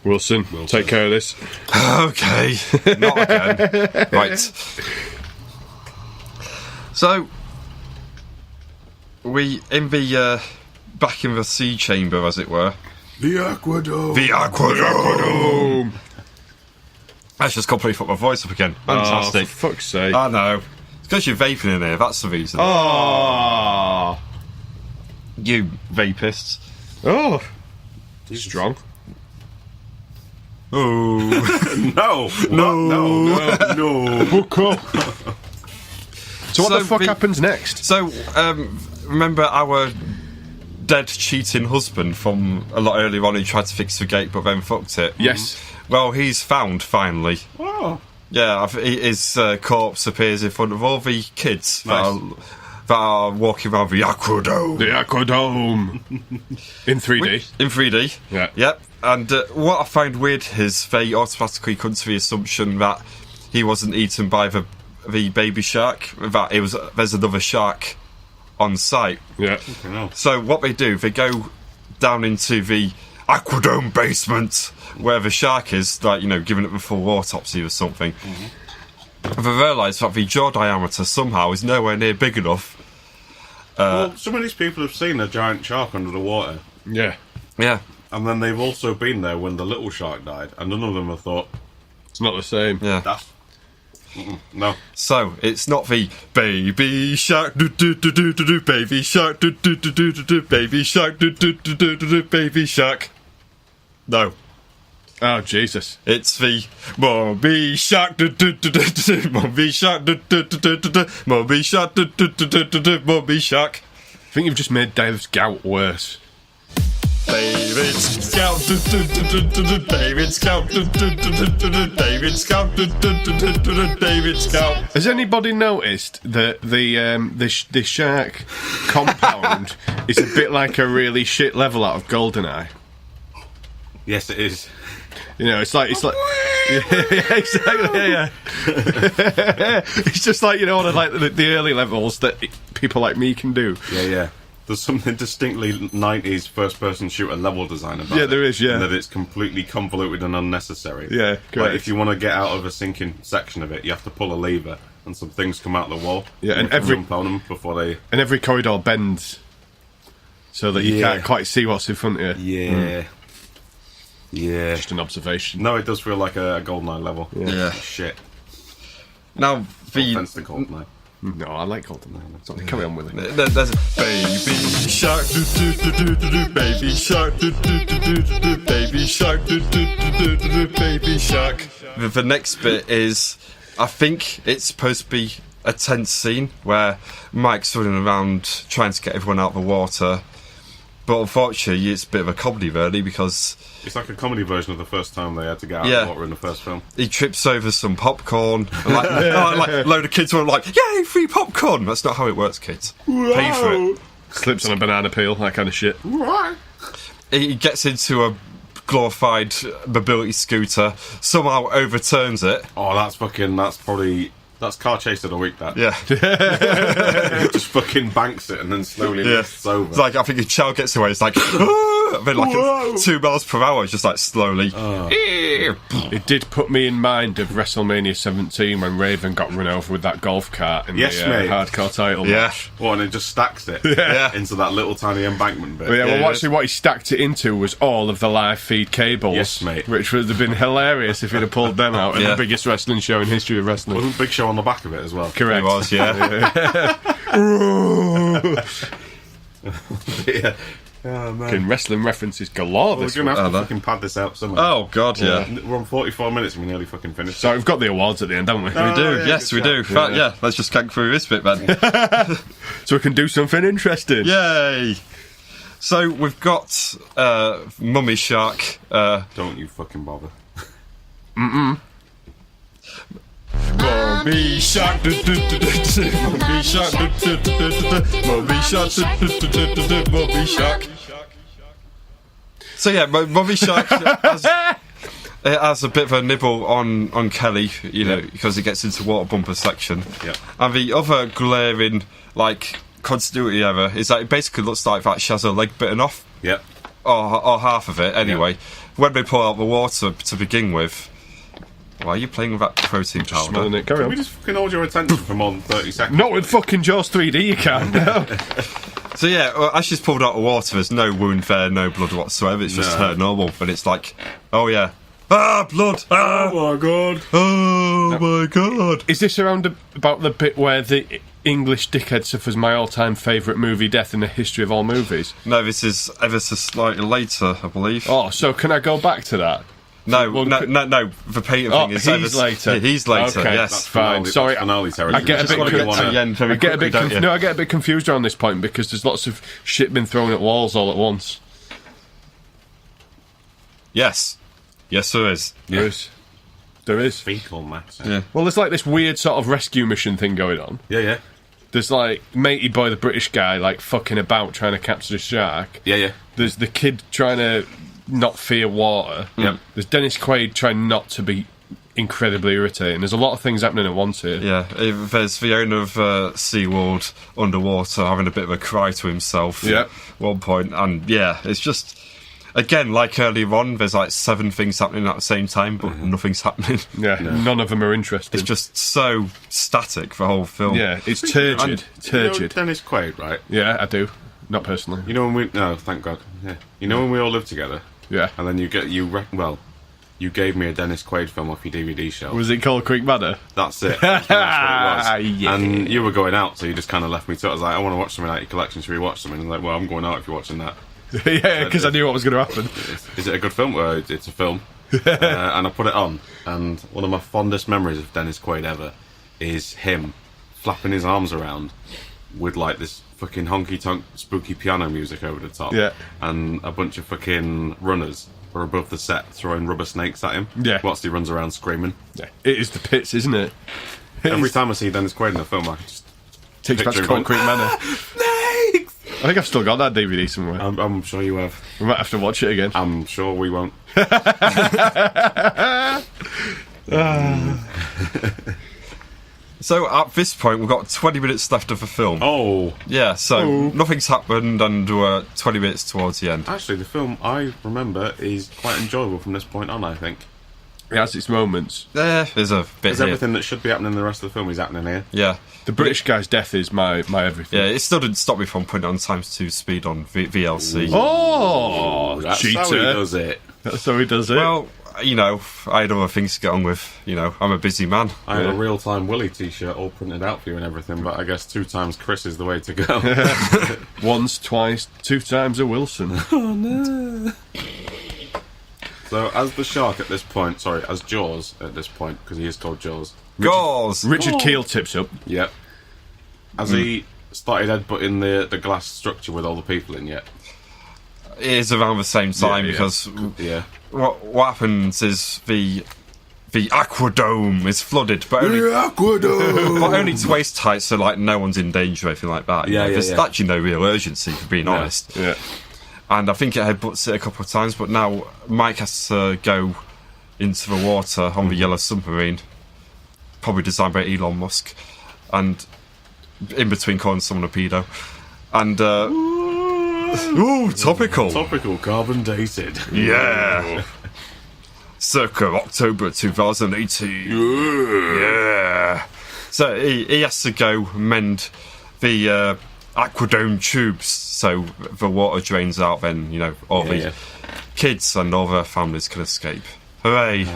Wilson, take care of this. Okay, not again. Right. So, we in the back in the sea chamber, as it were. The Aquadome. The Aquadome. That's just completely fucked my voice up again. Fantastic. Oh, for fuck's sake. I know. It's because you're vaping in here. That's the reason. Oh. You vapists. Oh. Strong. Oh. No. Book up. So what the fuck the- happens next? So, remember our dead cheating husband from a lot earlier on who tried to fix the gate but then fucked it? Yes. Well, he's found finally. Oh. Yeah, his corpse appears in front of all the kids Nice. that are walking around the Aquadome. The Aquadome. In 3D. In 3D. Yeah. Yep. And what I find weird is they automatically come to the assumption that he wasn't eaten by the baby shark, that there's another shark on site. Yeah. So what they do, they go down into the Aquadome basement where the shark is, like, giving it the full autopsy or something. They realise that the jaw diameter somehow is nowhere near big enough. Well, some of these people have seen a giant shark under the water. Yeah. Yeah. And then they've also been there when the little shark died, and none of them have thought, It's not the same. Yeah. that's... No. So, it's not the baby shark, do-do-do-do-do-do, baby shark, do-do-do-do-do-do, baby shark, do-do-do-do-do-do, baby shark. No. Oh, Jesus. It's the Mommy Shark, do-do-do-do-do-do, Mommy Shark, do-do-do-do-do-do, Mommy Shark, do-do-do-do-do-do, Mommy Shark. I think you've just made Dave's gout worse. David Scout, do-do-do-do-do-do, David Scout, do-do-do-do-do-do, David Scout, do-do-do-do-do-do, David Scout. Has anybody noticed that the shark compound is a bit like a really shit level out of GoldenEye? Yes, it is. It's like yeah, exactly, yeah. It's just like one of like the early levels that people like me can do. Yeah. There's something distinctly 90s first-person shooter level design about it. Yeah, there is, yeah. And that it's completely convoluted and unnecessary. Yeah, correct. Like, if you want to get out of a sinking section of it, you have to pull a lever, and some things come out the wall. Yeah, and you can jump on them before they... And every corridor bends, so that you Yeah. can't quite see what's in front of you. Yeah. Yeah. Just an observation. No, it does feel like a GoldenEye level. Yeah. Shit. Now, No offense to GoldenEye. No, I like GoldenEye. Sorry, carry on with it. There's a baby shark, do-do-do-do-do-do, baby shark, do-do-do-do-do-do, baby shark, do-do-do-do-do-do, baby shark. The next bit is, I think it's supposed to be a tense scene where Mike's running around trying to get everyone out of the water, but unfortunately it's a bit of a comedy really, because It's like a comedy version of the first time they had to get out Yeah. of the water in the first film. he trips over some popcorn, and like a load of kids were like, "Yay, free popcorn!" That's not how it works, kids. Pay for it. Slips on a banana peel, that kind of shit. He gets into a glorified mobility scooter, somehow overturns it. Oh, that's car chase of the week, that. Yeah. It just fucking banks it and then slowly lifts over. It's like, I think a child gets away, it's like, and then like 2 miles per hour, it's just like slowly. It did put me in mind of WrestleMania 17 when Raven got run over with that golf cart in Yes, the mate. hardcore title Yeah. match. Oh, and it just stacks it Yeah. into that little tiny embankment bit. Well, yeah, well, Yeah, actually, what he stacked it into was all of the live feed cables. Yes, mate. Which would have been hilarious if he'd have pulled them out at Yeah. the biggest wrestling show in history of wrestling. Wasn't Big Show on the back of it as well? Correct. It was, yeah. Yeah. Oh, man. Fucking wrestling references galore We're this going to week. have to fucking pad this out somewhere. Oh, God, yeah. We're on 44 minutes and we nearly fucking finished. So we've got the awards at the end, haven't we? We do, yeah, yes, good we do. shout. Yeah, let's just crank through this bit, then. So we can do something interesting. Yay! So, we've got Mummy Shark. Don't you fucking bother. Mummy Shark, Mummy Shark, Mummy Shark, Mummy Shark. So yeah, Mummy Shark has a bit of a nibble on Kelly, because he gets into water bumper section. Yeah. And the other glaring, continuity error is that it basically looks like that she has her leg bitten off, Yep. or half of it anyway. When they pull out the water to begin with. Why are you playing with that protein powder? Smelling it. Carry Can on. we just fucking hold your attention for more than 30 seconds? Not with fucking Jaws 3D, you can't. No. So yeah, as she's pulled out the water, there's no wound there, no blood whatsoever. It's just No. her normal, but it's like, oh yeah, blood! Oh my god. Oh my god! Is this around about the bit where the English dickhead suffers my all-time favourite movie death in the history of all movies? No, this is ever so slightly later, I believe. Oh, so can I go back to that? No. The Peter thing is he's later. He's later. Okay, yes, that's fine. Sorry, finale territory. I get a bit I get a bit confused around this point because there's lots of shit been thrown at walls all at once. Yes, there is. There is. Fecal matter. Yeah. Well, there's like this weird sort of rescue mission thing going on. Yeah. There's like Matey Boy, the British guy, like fucking about trying to capture the shark. Yeah. There's the kid trying to not fear water. Yep. There's Dennis Quaid trying not to be incredibly irritating. There's a lot of things happening at once here. Yeah, there's the owner of SeaWorld underwater having a bit of a cry to himself at one point. And yeah, it's just, again, like earlier on, there's like 7 things happening at the same time, but nothing's happening. Yeah, none of them are interesting. It's just so static, the whole film. Yeah, it's turgid. You know Dennis Quaid, right? Yeah, I do. Not personally. You know when we... No, thank God. Yeah. You know when we all lived together? Yeah. And then you gave me a Dennis Quaid film off your DVD shelf. Was it called Creek Manor? That's it. That's what it was. Yeah. And you were going out, so you just kind of left me to it. I was like, I want to watch something out of your collection. Should we watch something? And I was like, well, I'm going out if you're watching that. Yeah, because I knew what was going to happen. Is it a good film? Well, it's a film. And I put it on. And one of my fondest memories of Dennis Quaid ever is him flapping his arms around with like this fucking honky-tonk spooky piano music over the top. Yeah. And a bunch of fucking runners were above the set throwing rubber snakes at him. Yeah. Whilst he runs around screaming. Yeah. It is the pits, isn't it? Every time I see Dennis Quaid in a film, I just takes back to Concrete Manor. Snakes! I think I've still got that DVD somewhere. I'm sure you have. We might have to watch it again. I'm sure we won't. So at this point, we've got 20 minutes left of the film. Oh. Yeah, so nothing's happened and we're 20 minutes towards the end. Actually, the film, I remember, is quite enjoyable from this point on, I think. It has its moments. Yeah, there's a bit Because here. everything that should be happening in the rest of the film is happening here. Yeah. The British guy's death is my everything. Yeah, it still didn't stop me from putting it on times 2 speed on VLC. Oh, that's cheater. how he does it. That's how he does it. Well, you know, I had other things to get on with. You know, I'm a busy man. I have a real-time Willy t-shirt all printed out for you and everything, but I guess 2 times Chris is the way to go. Once, twice, 2 times a Wilson. Oh, no. So, as the shark at this point, as Jaws at this point, because he is called Jaws. Richard Keel tips up. Yep. Has he started headbutting the glass structure with all the people in yet? It is around the same time because what happens is the Aquadome is flooded, but only to waist height, so like no one's in danger or anything like that. There's actually no real urgency, for being honest. Yeah. And I think it headbutts it a couple of times, but now Mike has to go into the water on the yellow submarine, probably designed by Elon Musk, and in between calling someone a pedo. And topical. Topical, carbon dated. Yeah. Circa October 2018. Yeah. So he has to go mend the Aquadome tubes so the water drains out, then, you know, all the kids and all their families can escape. Hooray.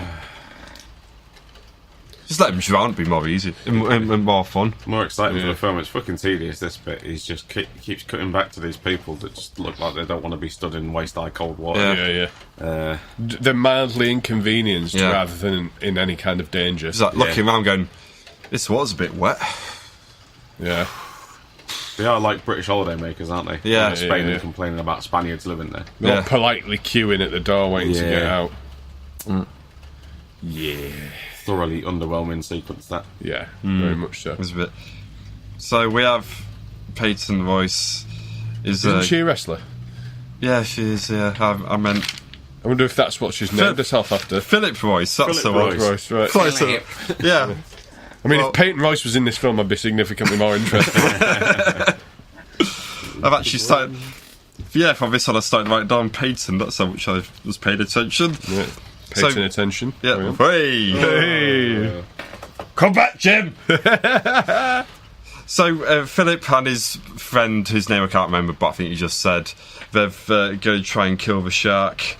Just let them drown, it'd be more easy and more fun. More exciting for the film. It's fucking tedious, this bit. He's just keeps cutting back to these people that just look like they don't want to be stood in waist-high cold water. They're mildly inconvenienced rather than in any kind of danger. It's like looking around going, this water's a bit wet. Yeah. They are like British holiday makers, aren't they? Yeah. Like Spain and complaining about Spaniards living there. They're all politely queuing at the door waiting to get out. Yeah. Thoroughly underwhelming sequence, that. Yeah, very much so. It was a bit. So we have Peyton Royce. Isn't she a wrestler? Yeah, she is, yeah. I meant... I wonder if that's what she's named herself after. Philip Royce, that's the one. Royce, right. Yeah. I mean, if Peyton Royce was in this film, I'd be significantly more interested. I've actually started... Yeah, from this one I started writing down Peyton. That's how much I was paying attention. Yeah. Paying attention. Yeah. Hey! Come back, Jim! So, Philip and his friend, whose name I can't remember, but I think you just said, they're going to try and kill the shark.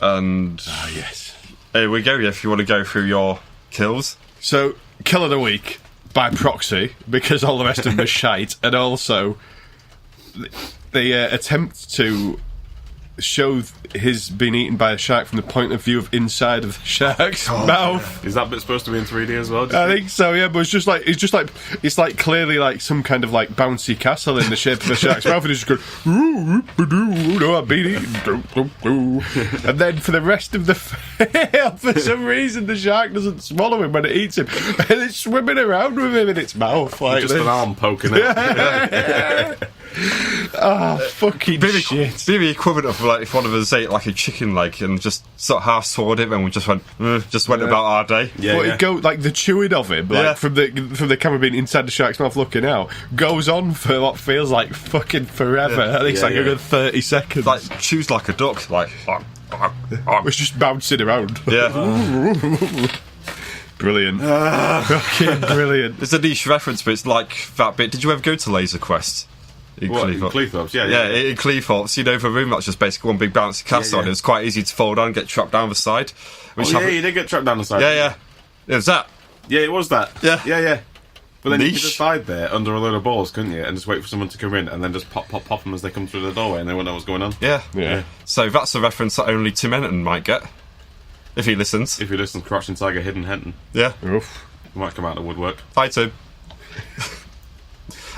And... yes. Here we go, if you want to go through your kills. So, kill of the week, by proxy, because all the rest of them are shite, and also... They attempt to show his being eaten by a shark from the point of view of inside of the shark's mouth. Is that bit supposed to be in 3D as well? I think so, yeah. But it's like clearly like some kind of like bouncy castle in the shape of a shark's mouth, and it's just going, no, I've been eaten. And then for the rest of the film, for some reason, the shark doesn't swallow him when it eats him, and it's swimming around with him in its mouth like just this. an arm poking out. Ah, fucking shit. Be the equivalent of like if one of us ate like a chicken leg and just sort of half swallowed it, and we just went about our day. But it go like the chewing of him, like from the camera being inside the shark's mouth looking out, goes on for what feels like fucking forever. I think it's like a good 30 seconds. Like chews like a duck, like. It's just bouncing around. Yeah. Brilliant. Fucking brilliant. There's a niche reference, but it's like that bit. Did you ever go to Laser Quest? In Cleethorpes? Yeah, in Cleethorpes, you know, the room that's just basically one big bouncy castle, and it was quite easy to fall down and get trapped down the side. You did get trapped down the side. Yeah. It was that. Yeah, it was that. Yeah. But then you could just hide there under a load of balls, couldn't you? And just wait for someone to come in, and then just pop them as they come through the doorway, and they wouldn't know what's going on. Yeah. So that's a reference that only Tim Enton might get. If he listens. If he listens, Crouching Tiger, Hidden Henton. Yeah. Oof. He might come out of the woodwork. Hi, Tim.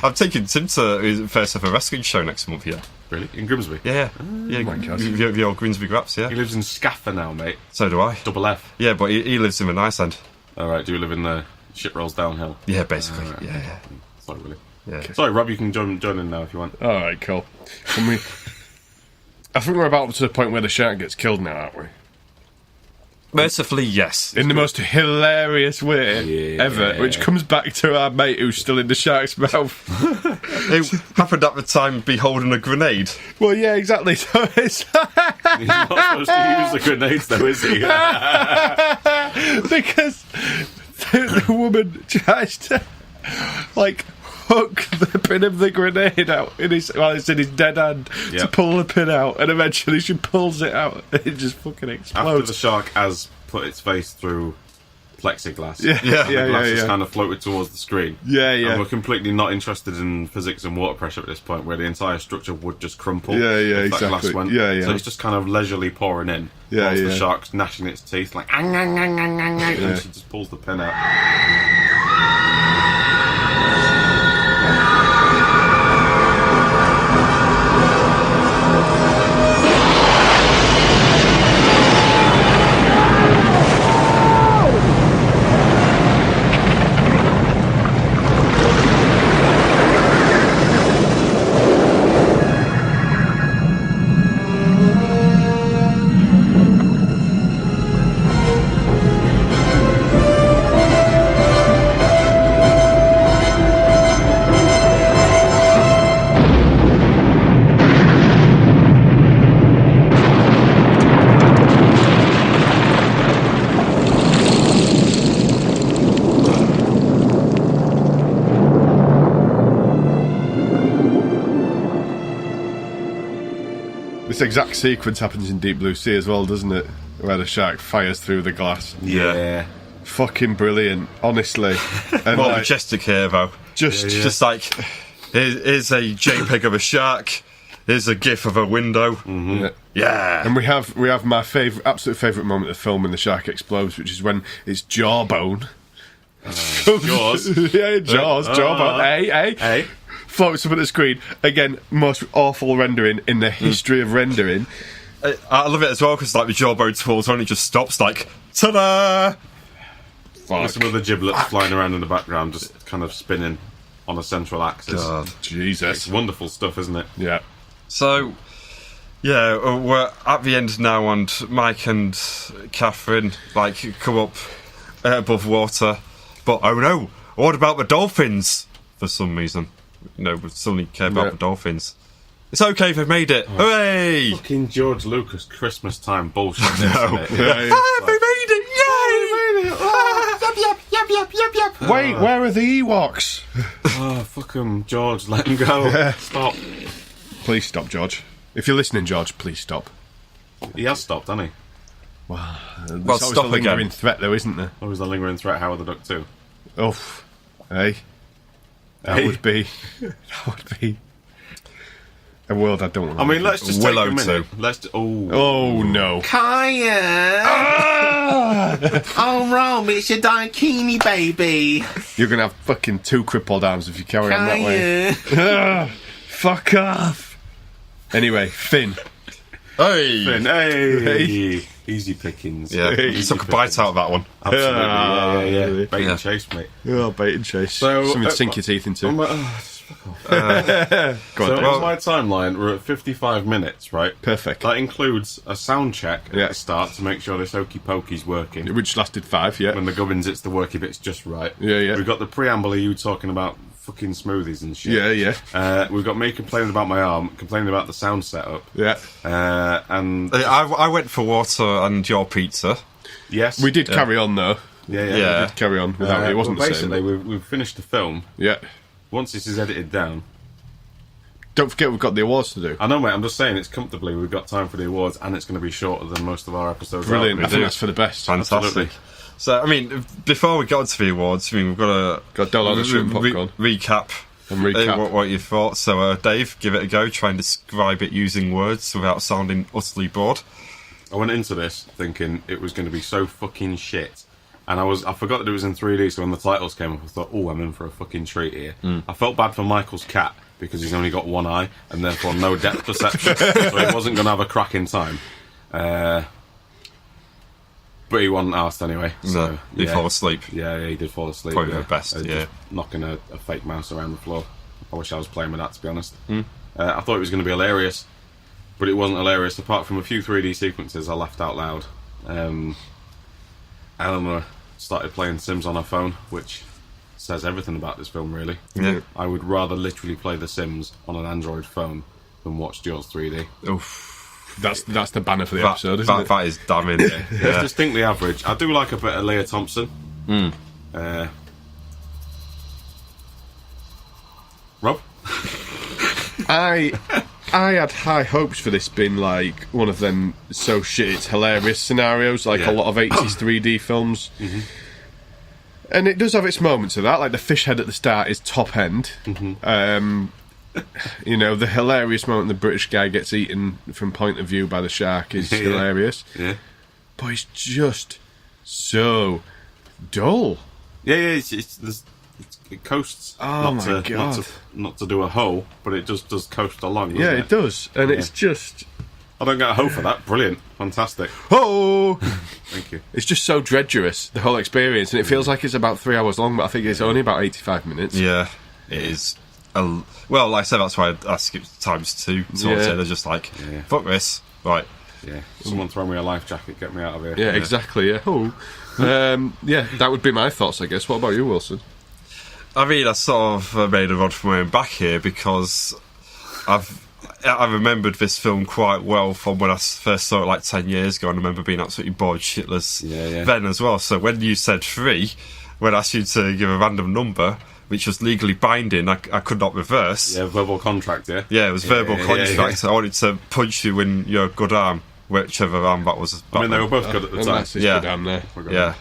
I'm taking Tim to his first ever wrestling show next month, yeah. Really? In Grimsby? Yeah. Oh my God. The old Grimsby Graps, yeah. He lives in Scaffer now, mate. So do I. Double F. Yeah, but he lives in the nice end. Alright, do you live in the shit rolls downhill? Yeah, basically. Right. Yeah. Sorry, Willie. Yeah. Sorry, Rob, you can join in now if you want. Alright, cool. I think we're about to the point where the shark gets killed now, aren't we? Mercifully, yes. In the most hilarious way ever, which comes back to our mate who's still in the shark's mouth. It happened at the time be holding a grenade. Well, yeah, exactly. So it's He's not supposed to use the grenades, though, is he? because the woman tries to, like, hook the pin of the grenade out while it's in his dead hand to pull the pin out, and eventually she pulls it out and it just fucking explodes. After the shark has put its face through plexiglass. Yeah. The glass is kind of floated towards the screen. Yeah. And we're completely not interested in physics and water pressure at this point, where the entire structure would just crumple. If that glass exactly. went. Yeah. So it's just kind of leisurely pouring in. Whilst the shark's gnashing its teeth, like, and she just pulls the pin out. This exact sequence happens in Deep Blue Sea as well, doesn't it? Where the shark fires through the glass. Yeah. Fucking brilliant, honestly. And More majestic here, though. Just like, here's a JPEG of a shark. Here's a GIF of a window. Mm-hmm. Yeah. And we have my absolute favourite moment of the film when the shark explodes, which is when its jawbone. Jaws. Yeah, Jaws. Jawbone. Hey. Floats up at the screen. Again, most awful rendering in the history of rendering. I love it as well because like the jawbone falls on, it just stops. Like, ta-da! With some of the giblets flying around in the background, just kind of spinning on a central axis. God. Jesus, it's wonderful stuff, isn't it? Yeah. So, yeah, we're at the end now, and Mike and Catherine like come up above water. But oh no, what about the dolphins? For some reason, we suddenly care about the dolphins. It's okay, they've made it. Hooray! Fucking George Lucas Christmas time bullshit. Isn't it? They made it! Yay! Wait, where are the Ewoks? Oh, fuck 'em, George, let him go. Stop. Please stop, George. If you're listening, George, please stop. He has stopped, hasn't he? Well, stop a lingering again. threat, though, isn't there? Or was the lingering threat Howard the Duck too? Oh, hey. That would be. I A world I don't want. I mean, let's just Willow take a minute. too. Let's. Oh no! Kaya! Oh, Rome, it's your daikini, baby. You're gonna have fucking 2 crippled arms if you carry on that way. Fuck off. Anyway, Finn. Hey! Finn, hey! Easy pickings. Yeah, you Easy took a bite out of that one. Absolutely, yeah. Bait Yeah. and chase, mate. Oh, bait and chase. So, Something to sink your teeth into. On my, Go on, so Dave. on my timeline, we're at 55 minutes, right? Perfect. That includes a sound check at Yeah. the start to make sure this hokey pokey's working. Which lasted 5, yeah. When the gubbins, it's the worky bits just right. Yeah. We've got the preamble of you talking about fucking smoothies and shit. Yeah. We've got me complaining about my arm, complaining about the sound setup. Yeah. And I went for water and your pizza. yes, We did carry on, though. Yeah. We did carry on without it. Wasn't well, the same. basically, we've finished the film. Yeah. Once this is edited down, Don't forget we've got the awards to do. I know, mate. I'm just saying it's comfortably. We've got time for the awards, and it's going to be shorter than most of our episodes. Brilliant. I Are. think that's for the best. Fantastic. Absolutely. So, I mean, before we got to the awards, I mean, we've got to Got Dole on the shrimp popcorn. recap. And recap. What you thought. So, Dave, give it a go. Try and describe it using words without sounding utterly bored. I went into this thinking it was going to be so fucking shit, and I forgot that it was in 3D. So when the titles came up, I thought, "Oh, I'm in for a fucking treat here." I felt bad for Michael's cat because he's only got one eye and therefore no depth perception, so he wasn't going to have a cracking time. But he wasn't asked anyway. So, No, he fell asleep. Yeah, he did fall asleep. Probably the best, Just yeah. knocking a fake mouse around the floor. I wish I was playing with that, to be honest. I thought it was going to be hilarious, but it wasn't hilarious. Apart from a few 3D sequences, I laughed out loud. Eleanor started playing Sims on her phone, which says everything about this film, really. Yeah. I would rather literally play The Sims on an Android phone than watch Jaws 3D. Oof. That's the banner for the episode, isn't it? That is damning. It's Yeah. distinctly average. I do like a bit of Leah Thompson. Rob? I had high hopes for this being like one of them so shit it's hilarious scenarios, like a lot of 80s 3D films. And it does have its moments of that, like the fish head at the start is top end. You know, the hilarious moment the British guy gets eaten from point of view by the shark is hilarious. Yeah. But it's just so dull. Yeah, it coasts. Oh my God. Not to do a hoe, but it just does coast along. Yeah, doesn't it does. And it's just... I don't get a hoe for that. Brilliant. Fantastic. Oh! Thank you. It's just so dreadurous, the whole experience, and it feels like it's about 3 hours long, but I think it's only about 85 minutes. Yeah, it is. Well, like I said, that's why I skipped times 2. So they're just like, fuck this. Right. Yeah. Someone throw me a life jacket, get me out of here. Yeah, exactly, yeah. Oh. Yeah, that would be my thoughts, I guess. What about you, Wilson? I mean, I sort of made a rod for my own back here because I remembered this film quite well from when I first saw it like 10 years ago, and I remember being absolutely bored shitless then as well. So when you said 3, when I asked you to give a random number, which was legally binding, I could not reverse. Yeah, verbal contract, yeah? Yeah, it was verbal contract. yeah. I wanted to punch you in your good arm, whichever arm that was. I mean, they were both good at the time. That's his good arm there. Yeah.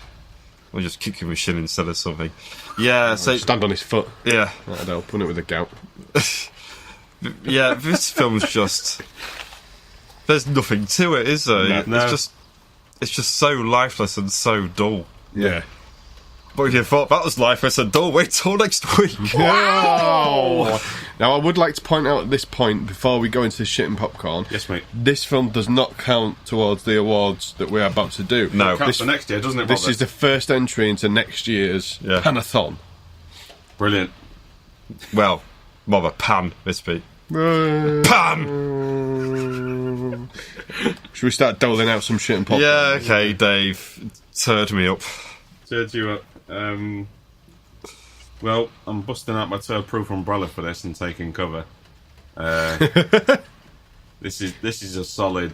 Or just kick him with shin instead of something. Yeah, so... Stand on his foot. Yeah. That'd help, wouldn't it, with the gout? Yeah, this film's just... There's nothing to it, is there? No. It's just so lifeless and so dull. Yeah. But if you thought that was lifeless and dull, wait till next week. Wow! Now, I would like to point out at this point, before we go into the shit and popcorn... Yes, mate. This film does not count towards the awards that we're about to do. No. It counts for next year, doesn't it, This Robert? is the first entry into next year's Panathon. Brilliant. Well, more of a pan, this beat. Pan! Should we start doling out some shit and popcorn? Yeah, okay, Dave. Turd me up. Turd you up. Well, I'm busting out my turd-proof umbrella for this and taking cover. This is a solid...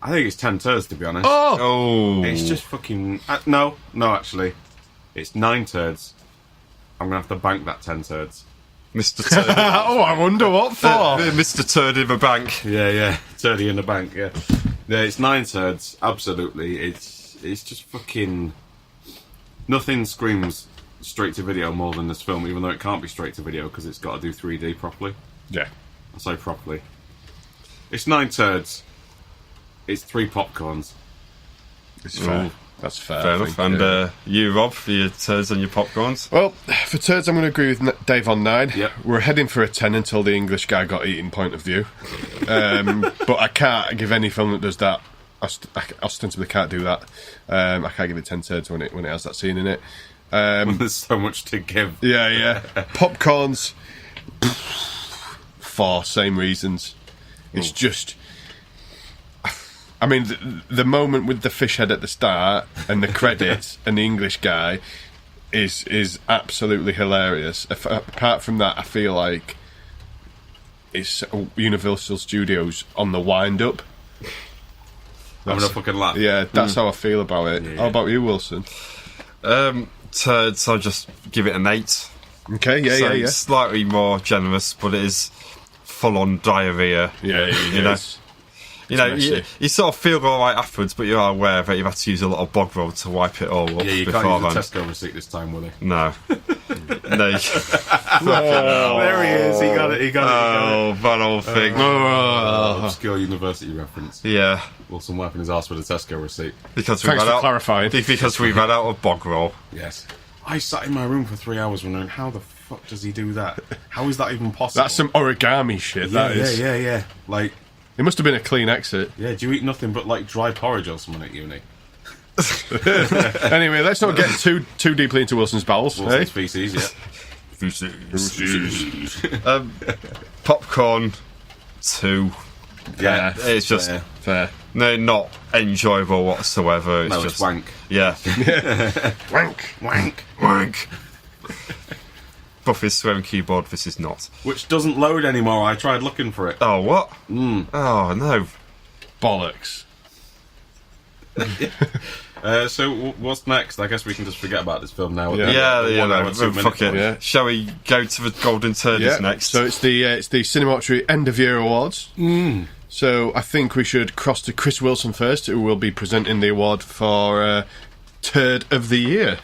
I think it's 10 turds, to be honest. Oh! It's just fucking... No, actually. It's 9 turds. I'm going to have to bank that 10 turds. Mr. Turd. Oh, I wonder what for. Mr. Turd in the bank. Yeah. Turdy in the bank, yeah. Yeah, it's 9 turds, absolutely. It's just fucking... Nothing screams straight to video more than this film, even though it can't be straight to video because it's got to do 3D properly. Yeah. I say properly. It's 9 turds. It's 3 popcorns. It's fair. That's fair. Fair I enough. think, And yeah. you, Rob, for your turds and your popcorns? Well, for turds, I'm going to agree with Dave on 9. Yep. We're heading for a 10 until the English guy got eaten. Point of view. But I can't give any film that does that. I ostensibly can't do that. I can't give it 10 turds when it has that scene in it. There's so much to give. Yeah. Popcorns. 4, same reasons. It's just. I mean, the moment with the fish head at the start and the credits and the English guy is absolutely hilarious. Apart from that, I feel like it's Universal Studios on the wind-up. Having a fucking laugh. Yeah, that's how I feel about it. Yeah. How about you, Wilson? Turds, I'll just give it an 8. Okay, yeah, So yeah. it's slightly more generous, but it is full-on diarrhea. Yeah, you know. You know, messy. you sort of feel all right afterwards, but you are aware that you've had to use a lot of bog roll to wipe it all up Yeah, you can't beforehand. use the Tesco receipt this time, will he? No. No. There he is. He got it. Oh, that old thing. Obscure university reference. Yeah. Wilson wiping his ass with a Tesco receipt. Because Thanks for clarifying. Because we've had out of bog roll. Yes. I sat in my room for 3 hours wondering, how the fuck does he do that? How is that even possible? That's some origami shit, that is. Yeah. Like, It must have been a clean exit. yeah, do you eat nothing but, like, dry porridge or something at uni? Anyway, let's not get too deeply into Wilson's bowels. Wilson's Hey? feces, yeah. Popcorn 2. Yeah, It's just Fair. no, not enjoyable whatsoever. It's No, just it's wank. Yeah. Wank. Wank. Buffy's swearing keyboard. This is not. Which doesn't load anymore. I tried looking for it. Oh, what? Oh, no. Bollocks. So what's next? I guess we can just forget about this film now. Yeah, The 1 hour, 2 minute fuck it. one. Yeah. Shall we go to the Golden Turdies next? So it's the CineMortuary End of Year Awards. So I think we should cross to Chris Wilson first, who will be presenting the award for Turd of the Year.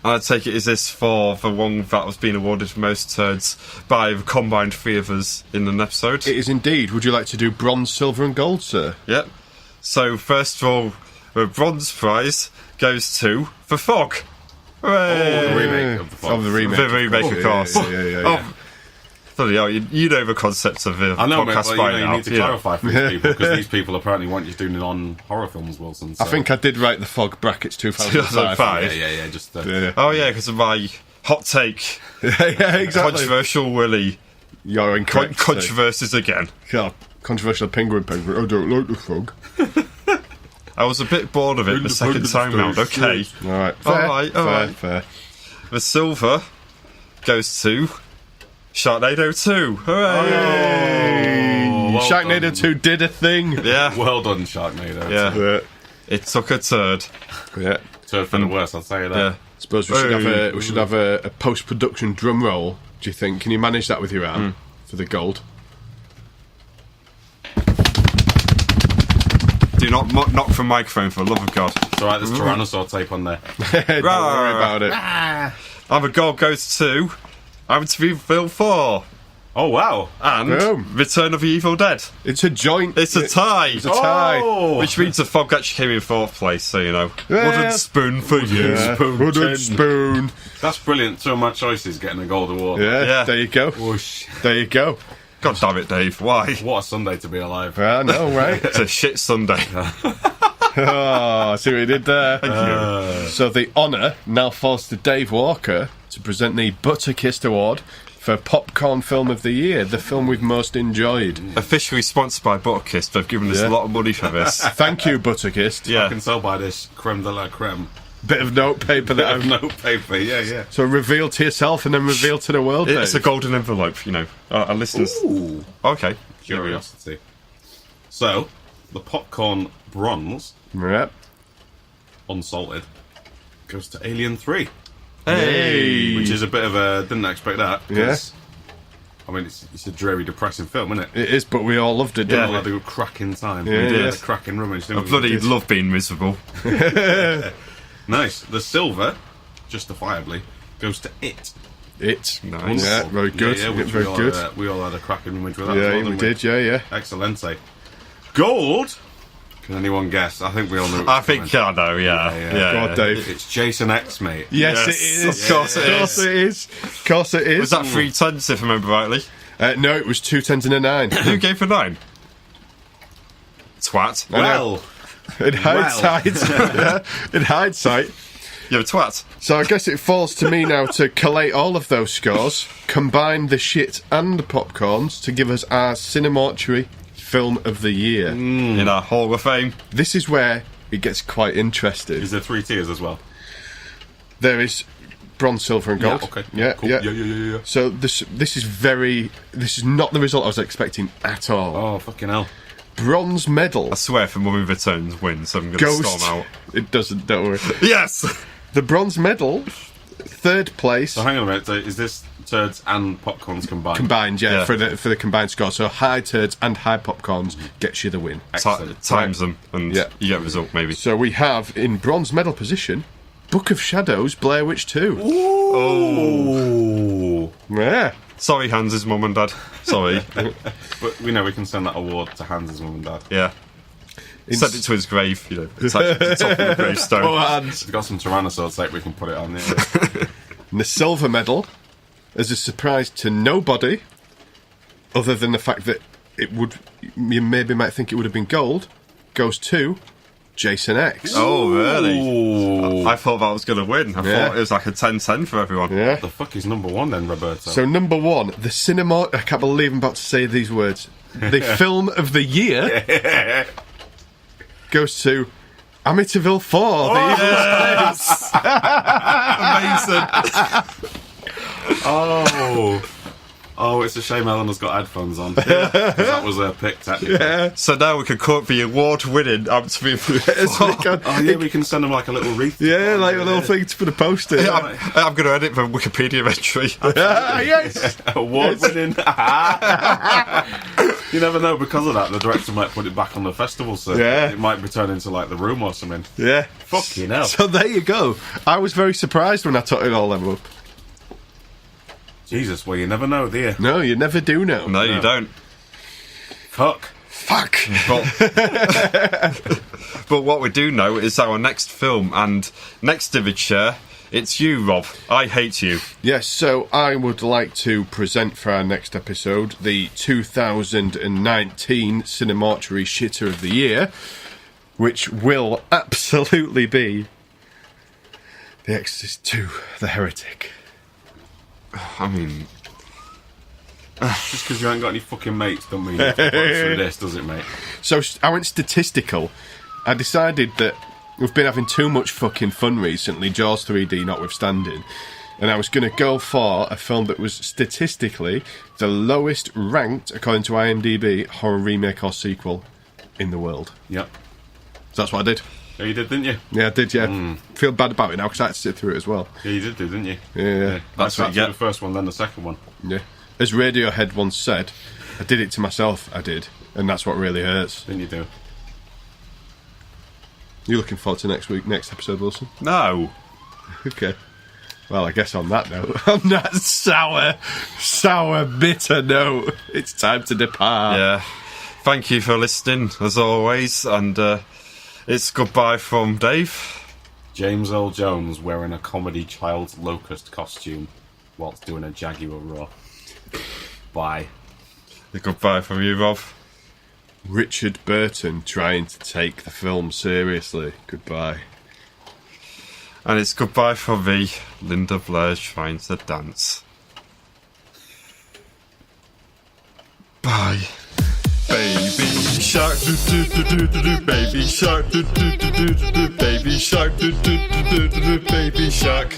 And I take it, is this for the one that was being awarded for most turds by the combined 3 of us in an episode? It is indeed. Would you like to do bronze, silver, and gold, sir? Yep. So first of all, the bronze prize goes to The Fog. Hooray! The remake of The Fog. Of the remake. The remake, of course. Yeah. Oh, bloody hell, you know the concepts of the I know, mate, podcast but by you now. need to clarify for these people, because these people apparently want you doing it on horror films, Wilson. So. I think I did write the Fog brackets 2005. 2005. Yeah, just... Oh yeah, because of my hot take. yeah, exactly. Controversial Willy. You're incorrect. Controversies again. God, controversial penguin. I don't like the Fog. I was a bit bored of it the second time round. Okay. All right. Fair. The silver goes to Sharknado 2. Hooray! Well Sharknado done. 2 did a thing. Yeah. Well done, Sharknado. Yeah. It took a turd. Yeah. Turd for the worst, I'll tell you that. Yeah. Suppose we should have a post-production drum roll. Do you think? Can you manage that with your arm for the gold? Do not knock the microphone, for the love of God. It's alright, there's Tyrannosaur tape on there. Don't worry about it. And the gold goes to Amityville 4 Oh, wow. and Boom. Return of the Evil Dead. It's a joint. It's a tie. It's a tie. Oh! Which means the Fog actually came in 4th place, so you know. Wooden spoon for you. Wooden spoon. That's brilliant. Two of my choices getting a gold award. Yeah, there you go. Whoosh. There you go. God damn it, Dave. Why? What a Sunday to be alive. I know, right? It's a shit Sunday. Oh, see what he did there. Thank you. So the honour now falls to Dave Walker to present the Butterkist Award for Popcorn Film of the Year, the film we've most enjoyed. Officially sponsored by Butterkist. They've given us a lot of money for this. Thank you, Butterkist. I Yeah. can sell by this creme de la creme. Bit of notepaper Bit that of I've... notepaper, yeah. So reveal to yourself and then reveal to the world, It's a Dave. golden envelope, you know. Our listeners. Ooh. Okay. Curiosity. So, the popcorn bronze, Yep. unsalted, goes to Alien 3. Hey! Which is a bit of a... Didn't expect that. 'cause, Yes. I mean, it's a dreary, depressing film, isn't it? It is, but we all loved it, Yeah, didn't we had we? a good cracking time. Yeah, We did. yes. A cracking rummage. I didn't we? bloody love being miserable. Nice. The silver, justifiably, goes to It. It. Nice. Yeah, very good. Yeah, very good. We all had a cracking image with that. Yeah, as well, we didn't did. Yeah. Excellente. Gold. Can anyone guess? I think we all know. I think I know, yeah. Go on, Dave. It's Jason X, mate. Yes, Yes, it is. of course it is. Of course it is. Was that 3 tons, if I remember rightly? No, it was 2 10s and a 9. Who gave for 9? Twat. Well, In hindsight. Yeah, in hindsight. You're a twat. So I guess it falls to me now to collate all of those scores, combine the shit and the popcorns to give us our CineMortuary Film of the Year. In our Hall of Fame. This is where it gets quite interesting. is there 3 tiers as well? There is bronze, silver, and gold. Yeah, okay. Yeah, Cool. yeah. Yeah. So this is not the result I was expecting at all. Oh, fucking hell. Bronze medal I swear if a Mummy Returns wins, I'm going to goes. storm out. It doesn't. Don't worry. Yes! The bronze medal, third place. So hang on a minute. So is this turds and popcorns combined? Combined, yeah, Yeah. for the combined score. So high turds and high popcorns gets you the win. Excellent. Times them, and Yeah. you get a result, maybe. So we have in bronze medal position, Book of Shadows, Blair Witch 2. Oh. Yeah. Sorry, Hans' mum and dad. Sorry. But we know we can send that award to Hans' mum and dad. Yeah. Send it to his grave, It's at the top of the gravestone. Oh, Hans. We've got some Tyrannosaurus tape we can put it on there. And the silver medal, as a surprise to nobody, other than the fact that you maybe might think it would have been gold, goes to Jason X. Oh, really? Ooh. I thought that was going to win. I Yeah. thought it was like a 10-10 for everyone. Yeah. The fuck is number 1 then, Roberto? So number 1, the cinema. I can't believe I'm about to say these words. The film of the year goes to Amityville 4. The Evil Yes! Amazing. Oh, it's a shame Eleanor's got headphones on. 'Cause that was her pick, technically. Yeah. So now we can quote the award-winning Amityville. Oh, yeah, we can send them like a little wreath. Yeah, like a little thing to put a post-it. I'm going to edit the Wikipedia entry. Yes. Award winning. You never know, because of that, the director might put it back on the festival, so Yeah. it might be turned into like The Room or something. Yeah. Fucking hell. So there you go. I was very surprised when I totted all them up. Jesus, well, you never know, do you? No, you never do know. No, you don't. Fuck. Fuck. But what we do know is our next film and next image share. It's you, Rob. I Hate You. Yes, so I would like to present for our next episode the 2019 CineMortuary Shitter of the Year, which will absolutely be The Exorcist 2, The Heretic. I mean, Just because you ain't got any fucking mates don't mean you have to put us through this, does it, mate? So I went statistical. I decided that we've been having too much fucking fun recently, Jaws 3D notwithstanding, and I was going to go for a film that was statistically the lowest ranked, according to IMDb, horror remake or sequel in the world. Yep. So that's what I did. Yeah, you did, didn't you? Yeah, I did, yeah. Feel bad about it now because I had to sit through it as well. Yeah, you did do, didn't you? Yeah. That's what you get. the first one, then the second one. Yeah. As Radiohead once said, I did it to myself, I did, and that's what really hurts. Didn't you do? You looking forward to next episode, Wilson? no. Okay. Well, I guess on that note, on that sour, bitter note, it's time to depart. Yeah. Thank you for listening, as always, and it's goodbye from Dave. James Earl Jones wearing a comedy child's locust costume whilst doing a Jaguar Raw. Bye. Goodbye from you, Rob. Richard Burton trying to take the film seriously. Goodbye. And it's goodbye from me, Linda Blair trying to dance. Bye. Baby shark, do do do do do do. Baby shark, do do do do do do. Baby shark, do do do do do do. Baby shark.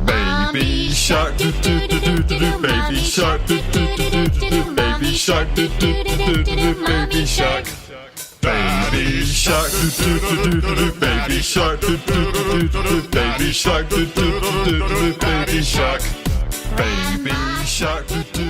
Baby shark, do do do do do do. Baby shark, do do do do do do. Baby shark, do do do do do do. Baby shark. Baby shark, do do do do do do. Baby shark, do do do do do do. Baby shark, do do do do do. Baby shark. Baby shark, do do